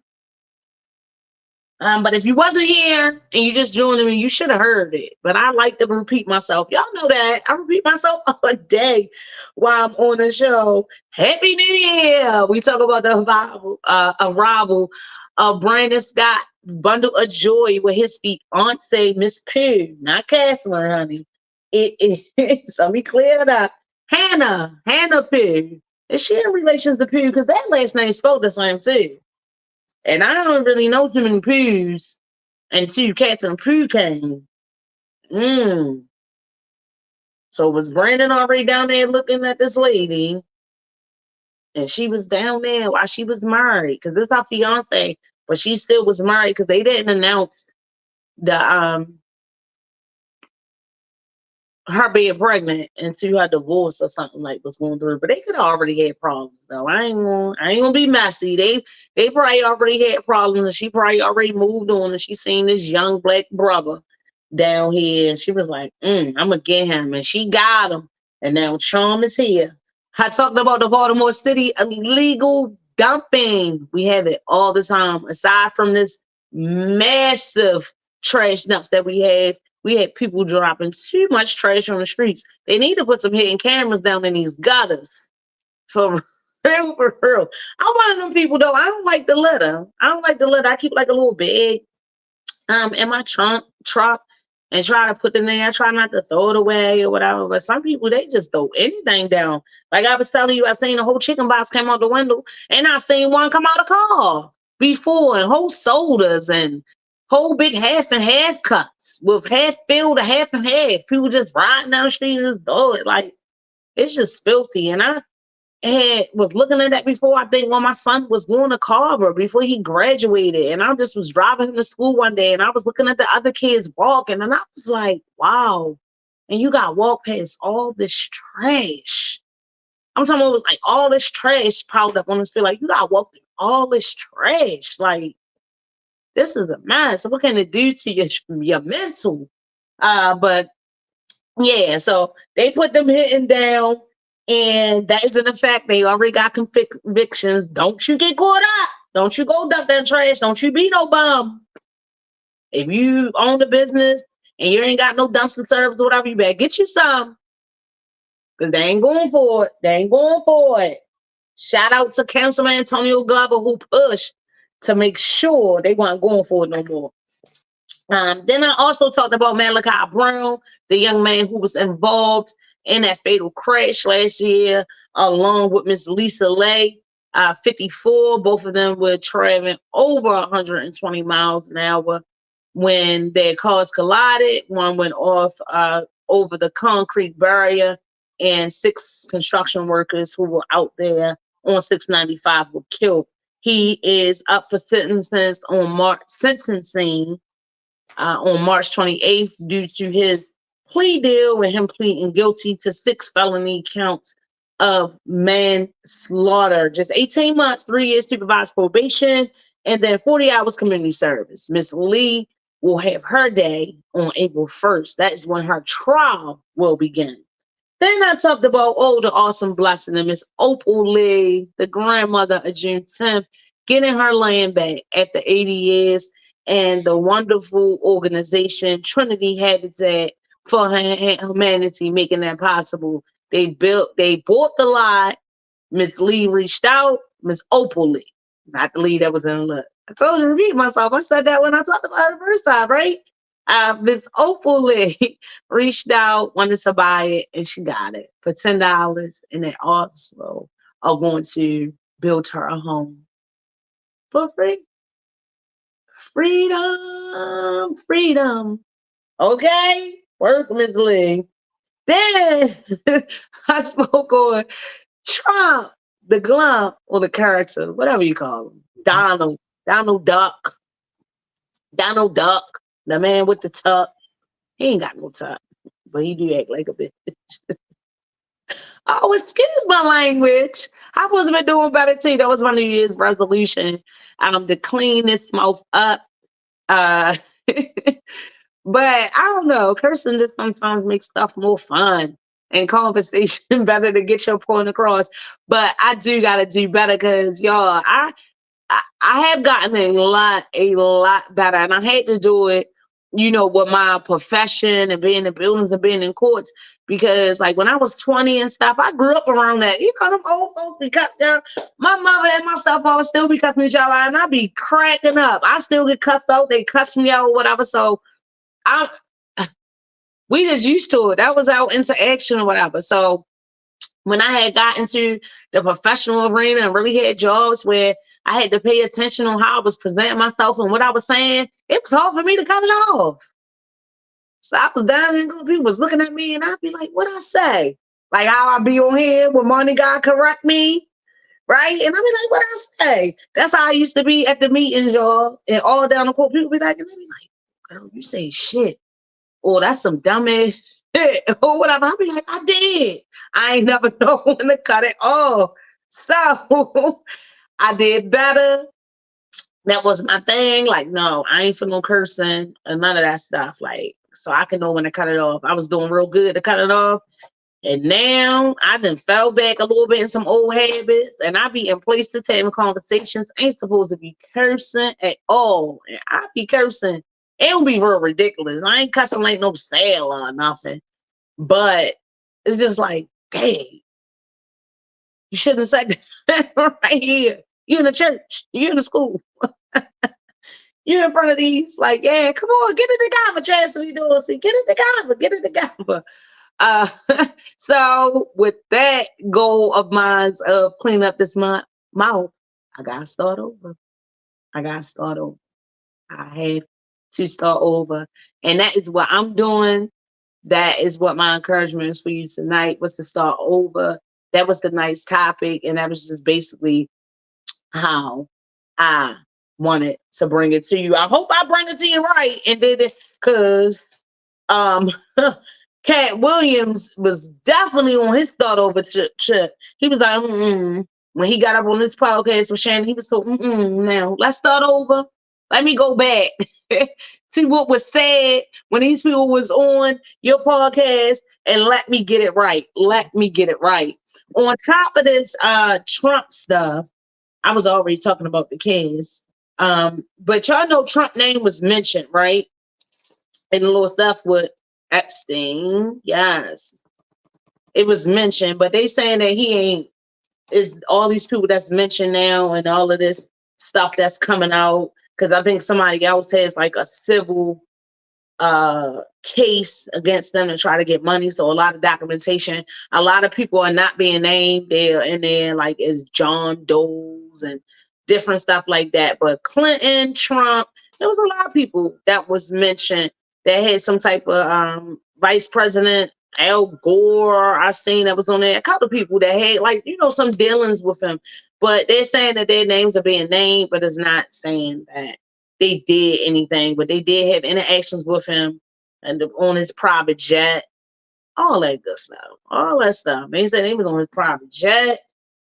But if you wasn't here and you just joining me, you should have heard it. But I like to repeat myself. Y'all know that. I repeat myself all day while I'm on the show. Happy New Year! We talk about the arrival of Brandon Scott's Bundle of Joy with his fiance, Miss Pooh. Not Catherine, honey. It is. So let me clear it up. Hannah Pooh. Is she in relations to Pooh? Because that last name spelled the same too. And I don't really know too many Poohs until Catherine Pooh came. So was Brandon already down there looking at this lady? And she was down there while she was married, because this is her fiance, but she still was married, because they didn't announce the her being pregnant until her divorce or something like was going through. But they could have already had problems though. I ain't gonna be messy. They probably already had problems and she probably already moved on and she seen this young black brother down here and she was like, I'm gonna get him, and she got him. And now Charm is here. I talked about the Baltimore City illegal dumping. We have it all the time. Aside from this massive trash dumps that we had people dropping too much trash on the streets. They need to put some hidden cameras down in these gutters. For real, for real. I'm one of them people though. I don't like the litter. I keep like a little bag in my truck and try to put it in there. I try not to throw it away or whatever. But some people, they just throw anything down. Like I was telling you, I seen a whole chicken box came out the window and I seen one come out of the car before, and whole sodas and whole big half and half cups with half filled to half and half. People just riding down the street and just throw it. Like, it's just filthy. And I was looking at that before. I think when my son was going to Carver before he graduated, and I just was driving him to school one day and I was looking at the other kids walking and I was like, wow. And you got to walk past all this trash. I'm talking about it was like all this trash piled up on this field. Like, you got to walk through all this trash. Like, this is a mess. What can it do to your mental? But yeah, so they put them hitting down, and that is in effect. They already got convictions. Don't you get caught up. Don't you go dump that trash. Don't you be no bum. If you own the business and you ain't got no dumpster service or whatever, you better get you some. Because they ain't going for it. Shout out to Councilman Antonio Glover who pushed to make sure they weren't going for it no more. Then I also talked about Malachi Brown, the young man who was involved in that fatal crash last year, along with Miss Lisa Lay, 54. Both of them were traveling over 120 miles an hour when their cars collided. One went off over the concrete barrier, and 6 construction workers who were out there on 695 were killed. He is up for sentencing on March 28th due to his plea deal with him pleading guilty to 6 felony counts of manslaughter. Just 18 months, 3 years supervised probation, and then 40 hours community service. Miss Lee will have her day on April 1st. That is when her trial will begin. Then I talked about, the awesome blessing of Miss Opal Lee, the grandmother of June 10th, getting her land back after 80 years, and the wonderful organization Trinity Habitat for Humanity making that possible. They bought the lot. Miss Lee reached out. Miss Opal Lee, not the Lee that was in the lot. I told you to repeat myself. I said that when I talked about her the first time, right? Miss Opal Lee reached out, wanted to buy it, and she got it for $10. And they also are going to build her a home for free. Freedom. Okay, work, Miss Lee. Then I spoke on Trump, the glump, or the character, whatever you call him. Donald Duck, the man with the tuck. He ain't got no tuck, but he do act like a bitch. Oh, excuse my language. I was been doing better too. That was my New Year's resolution. To clean this mouth up. But I don't know. Cursing just sometimes makes stuff more fun and conversation better to get your point across. But I do gotta do better because y'all, I have gotten a lot better, and I had to do it, with my profession and being in buildings and being in courts, because like when I was 20 and stuff, I grew up around that. Them old folks be cussing. My mother and my stepfather still be cussing each other out, and I be cracking up. I still get cussed out. They cuss me out or whatever. So we just used to it. That was our interaction or whatever. So when I had gotten to the professional arena and really had jobs where I had to pay attention on how I was presenting myself and what I was saying, it was hard for me to cut it off. So I was down and people was looking at me and I'd be like, what I say? Like how I be on here when Money God correct me, right? And I'd be like, what I say? That's how I used to be at the meetings, y'all. And all down the court, people be like, and they be like, girl, you say shit. Or that's some dumbass or whatever. I'll be like, I did. I ain't never know when to cut it off. So I did better. That was my thing. Like, no, I ain't for no cursing and none of that stuff. Like, so I can know when to cut it off. I was doing real good to cut it off. And now I done fell back a little bit in some old habits, and I be in places having conversations. I ain't supposed to be cursing at all. And I be cursing. It'll be real ridiculous. I ain't cussing like no sailor or nothing. But it's just like, dang, you shouldn't have said that right here. You in the church, you in the school. You're in front of these, like, yeah, come on, get it together, Chastity Dorsey. Get it together, get it together. Uh, so with that goal of mine of cleaning up this mouth, I gotta start over. I have to start over. And that is what I'm doing. That is what my encouragement is for you tonight, was to start over. That was the nice topic. And that was just basically how I wanted to bring it to you. I hope I bring it to you right. And did it, because Cat Williams was definitely on his start over trip. He was like, when he got up on this podcast with Shannon, he was so, now let's start over. Let me go back. See what was said when these people was on your podcast, and let me get it right. Let me get it right. On top of this Trump stuff, I was already talking about the kids. But y'all know Trump name was mentioned, right? And the little stuff with Epstein. Yes. It was mentioned, but they saying that he ain't, is all these people that's mentioned now and all of this stuff that's coming out. Because I think somebody else has like a civil case against them to try to get money. So a lot of documentation, a lot of people are not being named. They're in there like as John Doe's and different stuff like that. But Clinton, Trump, there was a lot of people that was mentioned that had some type of vice president, Al Gore, I seen that was on there. A couple of people that had like, some dealings with him. But they're saying that their names are being named, but it's not saying that they did anything. But they did have interactions with him and on his private jet, all that good stuff, all that stuff. They said he was on his private jet.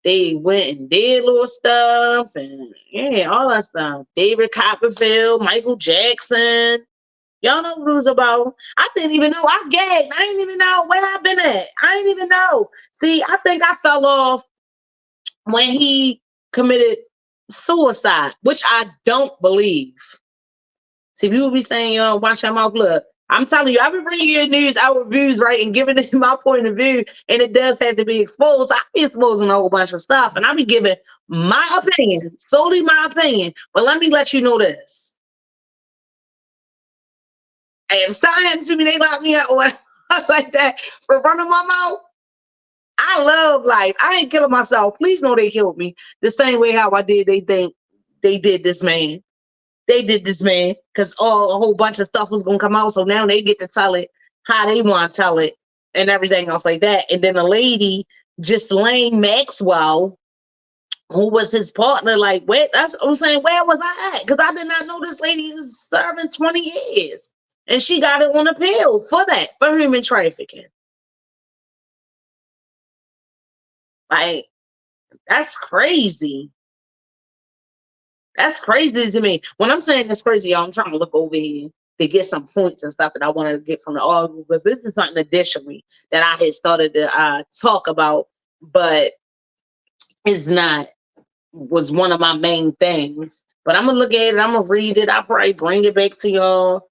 They went and did little stuff and yeah, all that stuff. David Copperfield, Michael Jackson. Y'all know what it was about. I didn't even know. I gagged. I didn't even know where I've been at. I didn't even know. See, I think I fell off when he committed suicide, which I don't believe. See, people be saying, watch your mouth. Look, I'm telling you, I've been bringing you news, our reviews, right, and giving it my point of view, and it does have to be exposed. I be exposing a whole bunch of stuff, and I be giving my opinion, solely my opinion. But let me let you know this. And if something happened to me, they lock me up or stuff like that for running my mouth. I love life. I ain't killing myself. Please know they killed me the same way how I did. They think they did this man. They did this man because a whole bunch of stuff was gonna come out. So now they get to tell it how they want to tell it and everything else like that. And then a lady, Ghislaine Maxwell, who was his partner, like, wait, that's what I'm saying. Where was I at? Because I did not know this lady is serving 20 years. And she got it on appeal for that, for human trafficking. Like, that's crazy. That's crazy to me. When I'm saying it's crazy, y'all, I'm trying to look over here to get some points and stuff that I wanted to get from the article, because this is something additionally that I had started to talk about, but it's not, was one of my main things. But I'm going to look at it. I'm going to read it. I'll probably bring it back to y'all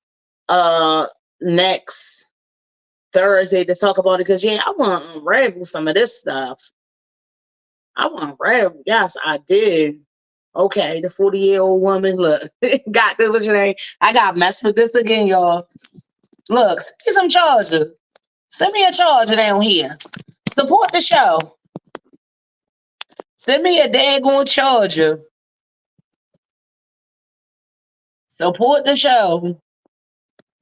next Thursday to talk about it, because yeah, I want to unravel some of this stuff. I want to unravel. Yes, I did. Okay, the 40-year-old woman, look, got this, what's your name? I got messed with this again, y'all. Look, send me some charger. Send me a charger down here. Support the show. Send me a daggone charger. Support the show.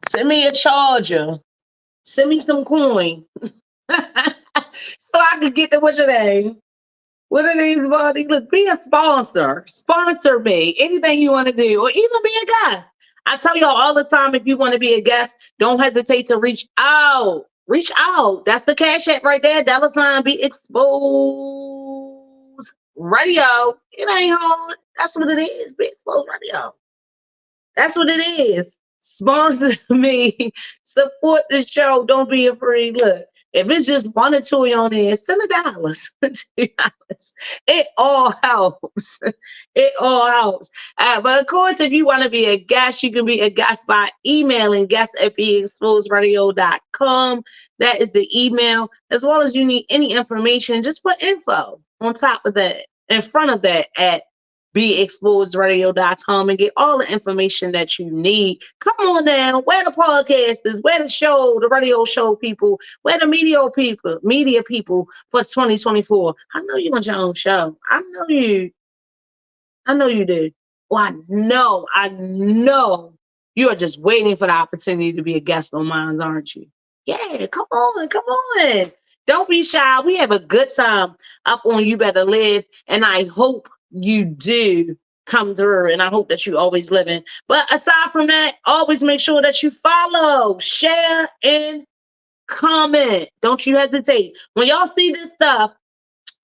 Send me a charger. Send me some coin. So I could get the, what's your name? What are these bodies? Look, be a sponsor. Sponsor me. Anything you want to do, or even be a guest. I tell y'all all the time, if you want to be a guest, don't hesitate to reach out. reach out. That's the Cashapp right there. $ be exposed radio. It ain't hard. That's what it is. Be exposed radio. That's what it is. Sponsor me. Support the show. Don't be afraid. Look, if it's just one or two on there, send $1. $2. It all helps. It all helps. But of course, if you want to be a guest, you can be a guest by emailing guest@beexposedradio.com. That is the email. As well as you need any information, just put info on top of that, in front of that at beexposedradio.com and get all the information that you need. Come on now, where the podcasters, where the show, the radio show people, where the media people for 2024. I know you want your own show. I know you do. Well, I know you are just waiting for the opportunity to be a guest on mine, aren't you? Yeah, come on. Don't be shy. We have a good time up on You Better Live, and I hope you do come through, and I hope that you always living. But aside from that, always make sure that you follow, share, and comment. Don't you hesitate. When y'all see this stuff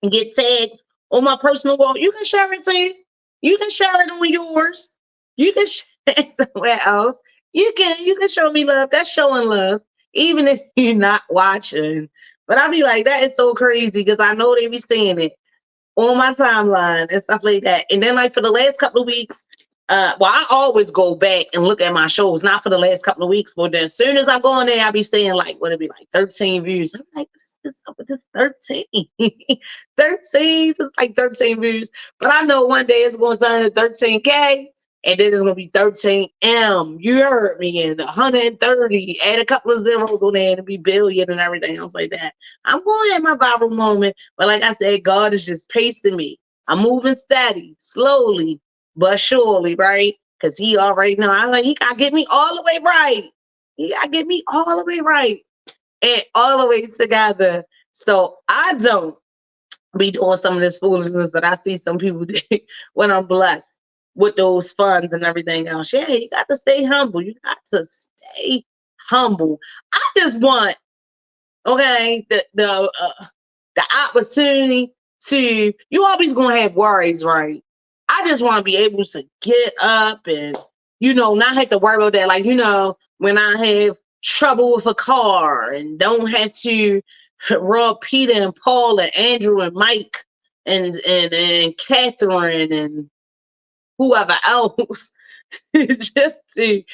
and get tags on my personal wall, you can share it too. You can share it on yours. You can share it somewhere else. You can show me love. That's showing love, even if you're not watching. But I be like, that is so crazy because I know they be seeing it on my timeline and stuff like that. And then like for the last couple of weeks, I always go back and look at my shows, not for the last couple of weeks, but then as soon as I go in there, I be saying like, what it be like 13 views. I'm like, this 13. 13, it's like 13 views. But I know one day it's going to turn to 13K. And then it's going to be 13M. You heard me. And 130. Add a couple of zeros on there and be billion and everything else like that. I'm going at my viral moment. But like I said, God is just pacing me. I'm moving steady, slowly, but surely, right? Because he already know. I'm like, he got to get me all the way right. He got to get me all the way right. And all the way together. So I don't be doing some of this foolishness that I see some people do when I'm blessed with those funds and everything else. Yeah, you got to stay humble. You got to stay humble. I just want, okay, the opportunity to, you always gonna have worries, right? I just want to be able to get up and, not have to worry about that. Like, when I have trouble with a car and don't have to rob Peter and Paul and Andrew and Mike and Catherine and whoever else just to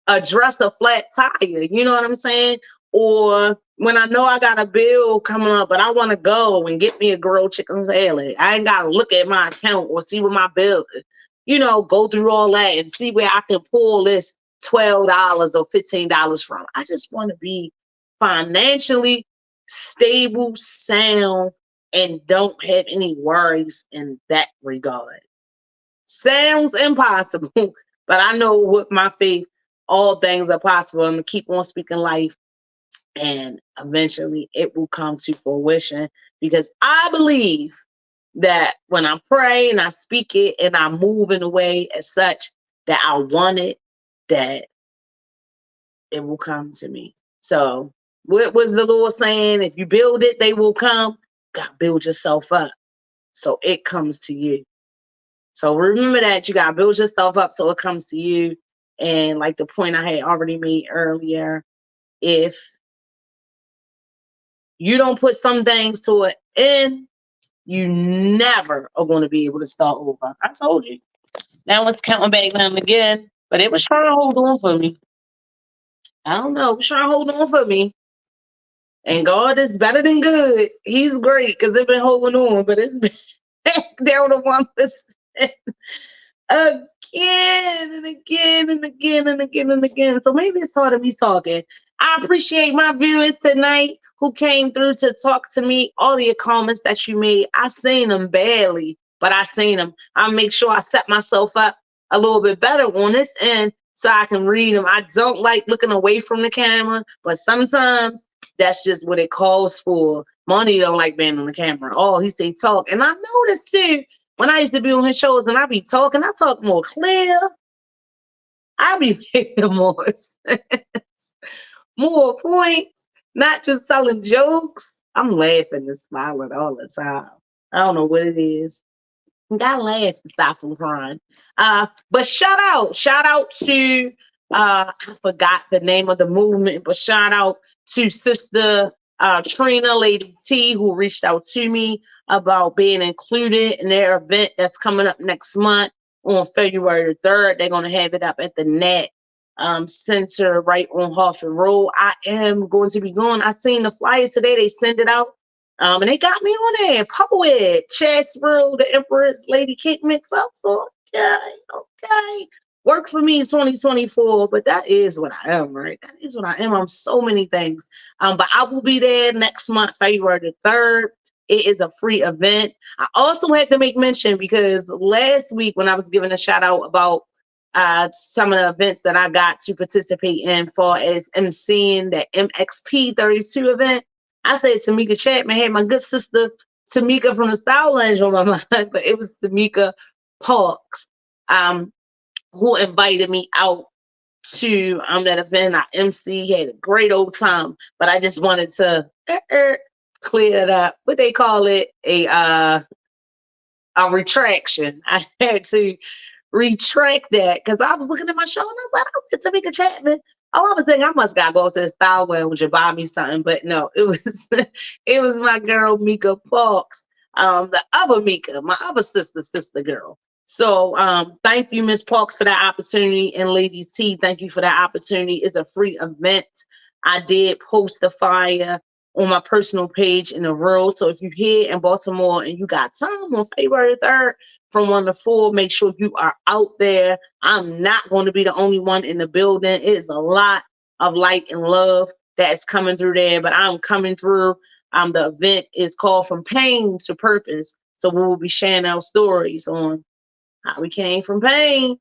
address a flat tire. You know what I'm saying? Or when I know I got a bill coming up, but I want to go and get me a grilled chicken salad. I ain't got to look at my account or see what my bill is. Go through all that and see where I can pull this $12 or $15 from. I just want to be financially stable, sound, and don't have any worries in that regard. Sounds impossible, but I know with my faith, all things are possible. I'm going to keep on speaking life, and eventually it will come to fruition because I believe that when I pray and I speak it and I move in a way as such that I want it, that it will come to me. So what was the Lord saying? If you build it, they will come. You got to build yourself up so it comes to you. So remember that you got to build yourself up so it comes to you. And like the point I had already made earlier, if you don't put some things to an end, you never are going to be able to start over. I told you. Now it's counting back down again, but it was trying to hold on for me. I don't know. It was trying to hold on for me. And God is better than good. He's great because it's been holding on, but it's been down to 1%. Again and again and again and again and again. So maybe it's hard of me talking. I appreciate my viewers tonight who came through to talk to me. All your comments that you made, I seen them barely, but I seen them. I make sure I set myself up a little bit better on this end so I can read them. I don't like looking away from the camera, but sometimes that's just what it calls for. Money don't like being on the camera. Oh, he say talk. And I noticed too, when I used to be on his shows and I be talking, I talk more clear. I be making more sense. more points, not just telling jokes. I'm laughing and smiling all the time. I don't know what it is. Gotta laugh to stop from crying. But shout out to I forgot the name of the movement, but shout out to Sister Trina, Lady T, who reached out to me about being included in their event that's coming up next month on February the 3rd. They're gonna have it up at the Net Center right on Hoffman Road. I am going to be going. I seen the flyers today. They send it out. And they got me on there. Poet, Chasbro, the Empress, Lady Kick mix up. So okay. Work for me 2024, but that is what I am, right? That is what I am. I'm so many things. But I will be there next month, February the 3rd. It is a free event. I also had to make mention because last week when I was giving a shout out about some of the events that I got to participate in for as emceeing the MXP 32 event, I said Tamika Chapman had my good sister Tamika from the Style Lounge on my mind, but it was Tamika Parks who invited me out to that event. I MC, had a great old time, but I just wanted to clear it up. What they call it, a retraction. I had to retract that because I was looking at my show and I was like, oh, Tamika Chapman. Oh, I was thinking I must gotta go to the Style Lounge and buy me something, but no, it was my girl Mika Parks, the other Mika, my other sister girl. So thank you, Miss Parks, for that opportunity, and Lady T, thank you for that opportunity. It's a free event. I did post the flyer on my personal page in the world. So if you're here in Baltimore and you got time on February 3rd, from 1 to 4, make sure you are out there. I'm not going to be the only one in the building. It is a lot of light and love that's coming through there, but I'm coming through. The event is called From Pain to Purpose. So we will be sharing our stories on how we came from pain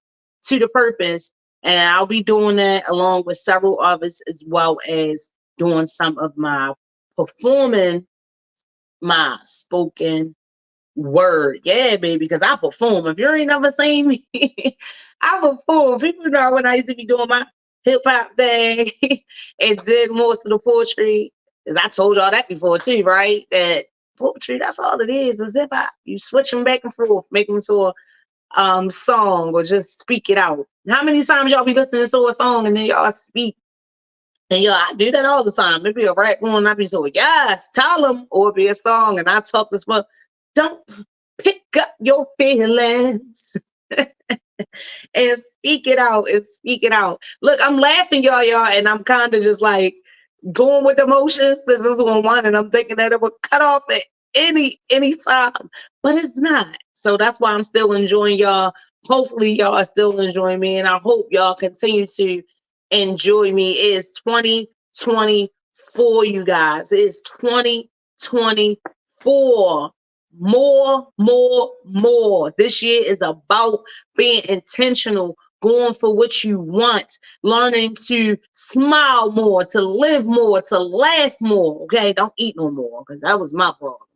to the purpose. And I'll be doing that along with several others, as well as doing some of my performing, my spoken word. Yeah, baby, because I perform. If you ain't never seen me, I perform. People know when I used to be doing my hip hop thing and did most of the poetry. Because I told y'all that before too, right? That poetry, that's all it is hip hop. You switch them back and forth, make them to a song or just speak it out. How many times y'all be listening to a song and then y'all speak? And I do that all the time. Maybe a rap one, I be so, yes, tell them, or be a song, and I talk this much. Don't pick up your feelings and speak it out and speak it out. Look, I'm laughing, y'all, and I'm kind of just like going with emotions. This is one, and I'm thinking that it would cut off at any time, but it's not. So that's why I'm still enjoying y'all. Hopefully, y'all are still enjoying me, and I hope y'all continue to enjoy me. It's 2024, you guys. It's 2024. More. This year is about being intentional, going for what you want, learning to smile more, to live more, to laugh more. Okay, don't eat no more, because that was my problem.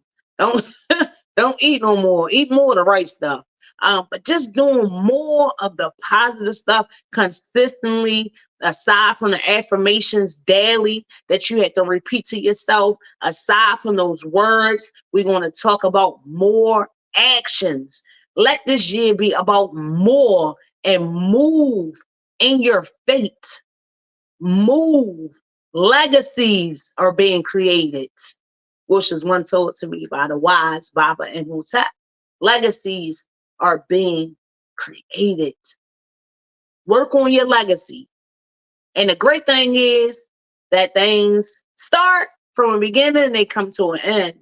Don't eat no more. Eat more of the right stuff. But just doing more of the positive stuff consistently, aside from the affirmations daily that you had to repeat to yourself, aside from those words, we're going to talk about more actions. Let this year be about more and move in your fate. Move. Legacies are being created, which is one told to me by the wise Baba and Hutep. Legacies are being created. Work on your legacy. And the great thing is that things start from a beginning and they come to an end.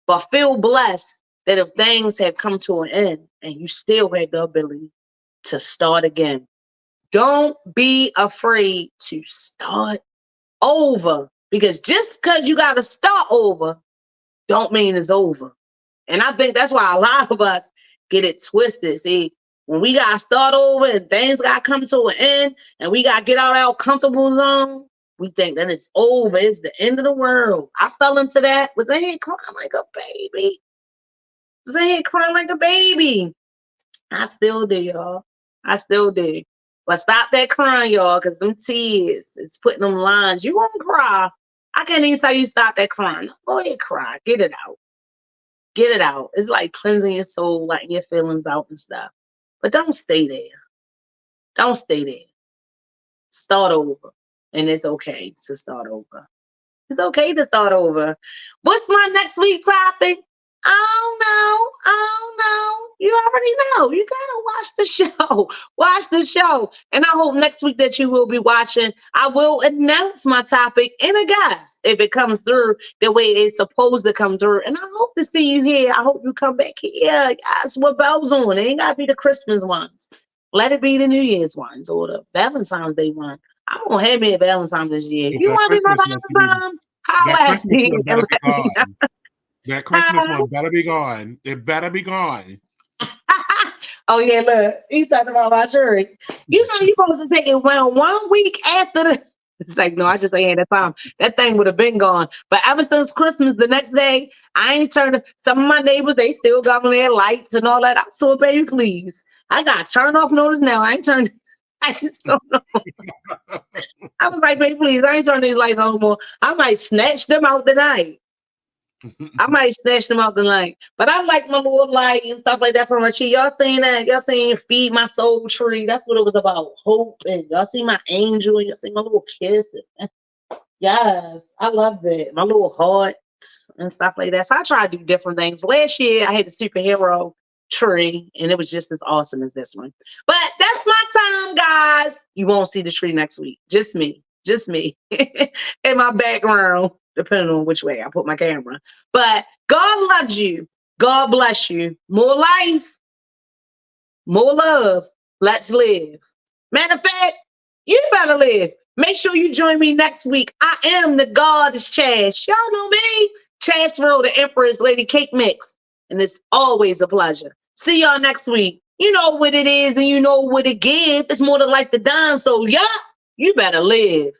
But feel blessed that if things have come to an end and you still have the ability to start again, don't be afraid to start over. Because just because you got to start over, don't mean it's over. And I think that's why a lot of us get it twisted. See, when we got to start over and things got to come to an end and we got to get out of our comfortable zone, we think that it's over. It's the end of the world. I fell into that. Was in here crying like a baby. I still do, y'all. I still do. But stop that crying, y'all, because them tears is putting them lines. You won't cry. I can't even tell you stop that crying. Go ahead, cry. Get it out. Get it out. It's like cleansing your soul, letting your feelings out and stuff. But don't stay there. Don't stay there. Start over. And it's okay to start over. It's okay to start over. What's my next week topic? I don't know. You already know. You gotta watch the show. Watch the show. And I hope next week that you will be watching. I will announce my topic and a guest if it comes through the way it's supposed to come through. And I hope to see you here. I hope you come back here. Guys, what bells on? It ain't gotta be the Christmas ones. Let it be the New Year's ones or the Valentine's Day one. I don't have me a Valentine's this year. You want to be my Valentine? That Christmas one better be gone. That Christmas one better be gone. It better be gone. Oh, yeah, look. He's talking about my shirt. You know you're supposed to take it 1 week after the... It's like, no, I just ain't had time. That thing would have been gone. But ever since Christmas, the next day, I ain't turned... Some of my neighbors, they still got on their lights and all that. I'm so baby, please. I got turn off notice now. I ain't turned... I just don't know. I was like, baby, please, I ain't turning these lights on no more. I might snatch them out tonight. But I like my little light and stuff like that from her tree. Y'all seen that? Y'all seen Feed My Soul tree? That's what it was about. Hope. And y'all see my angel and y'all see my little kiss. Yes, I loved it. My little heart and stuff like that. So I try to do different things. Last year I had the superhero tree and it was just as awesome as this one. But that's my time, guys. You won't see the tree next week. Just me in my background, depending on which way I put my camera. But God loves you. God bless you. More life, more love. Let's live. Matter of fact, you better live. Make sure you join me next week. I am the goddess Chas. Y'all know me. Chas Rowe, the Empress, Lady Cake Mix. And it's always a pleasure. See y'all next week. You know what it is and you know what it gives. It's more to life to dine. So, yeah, you better live.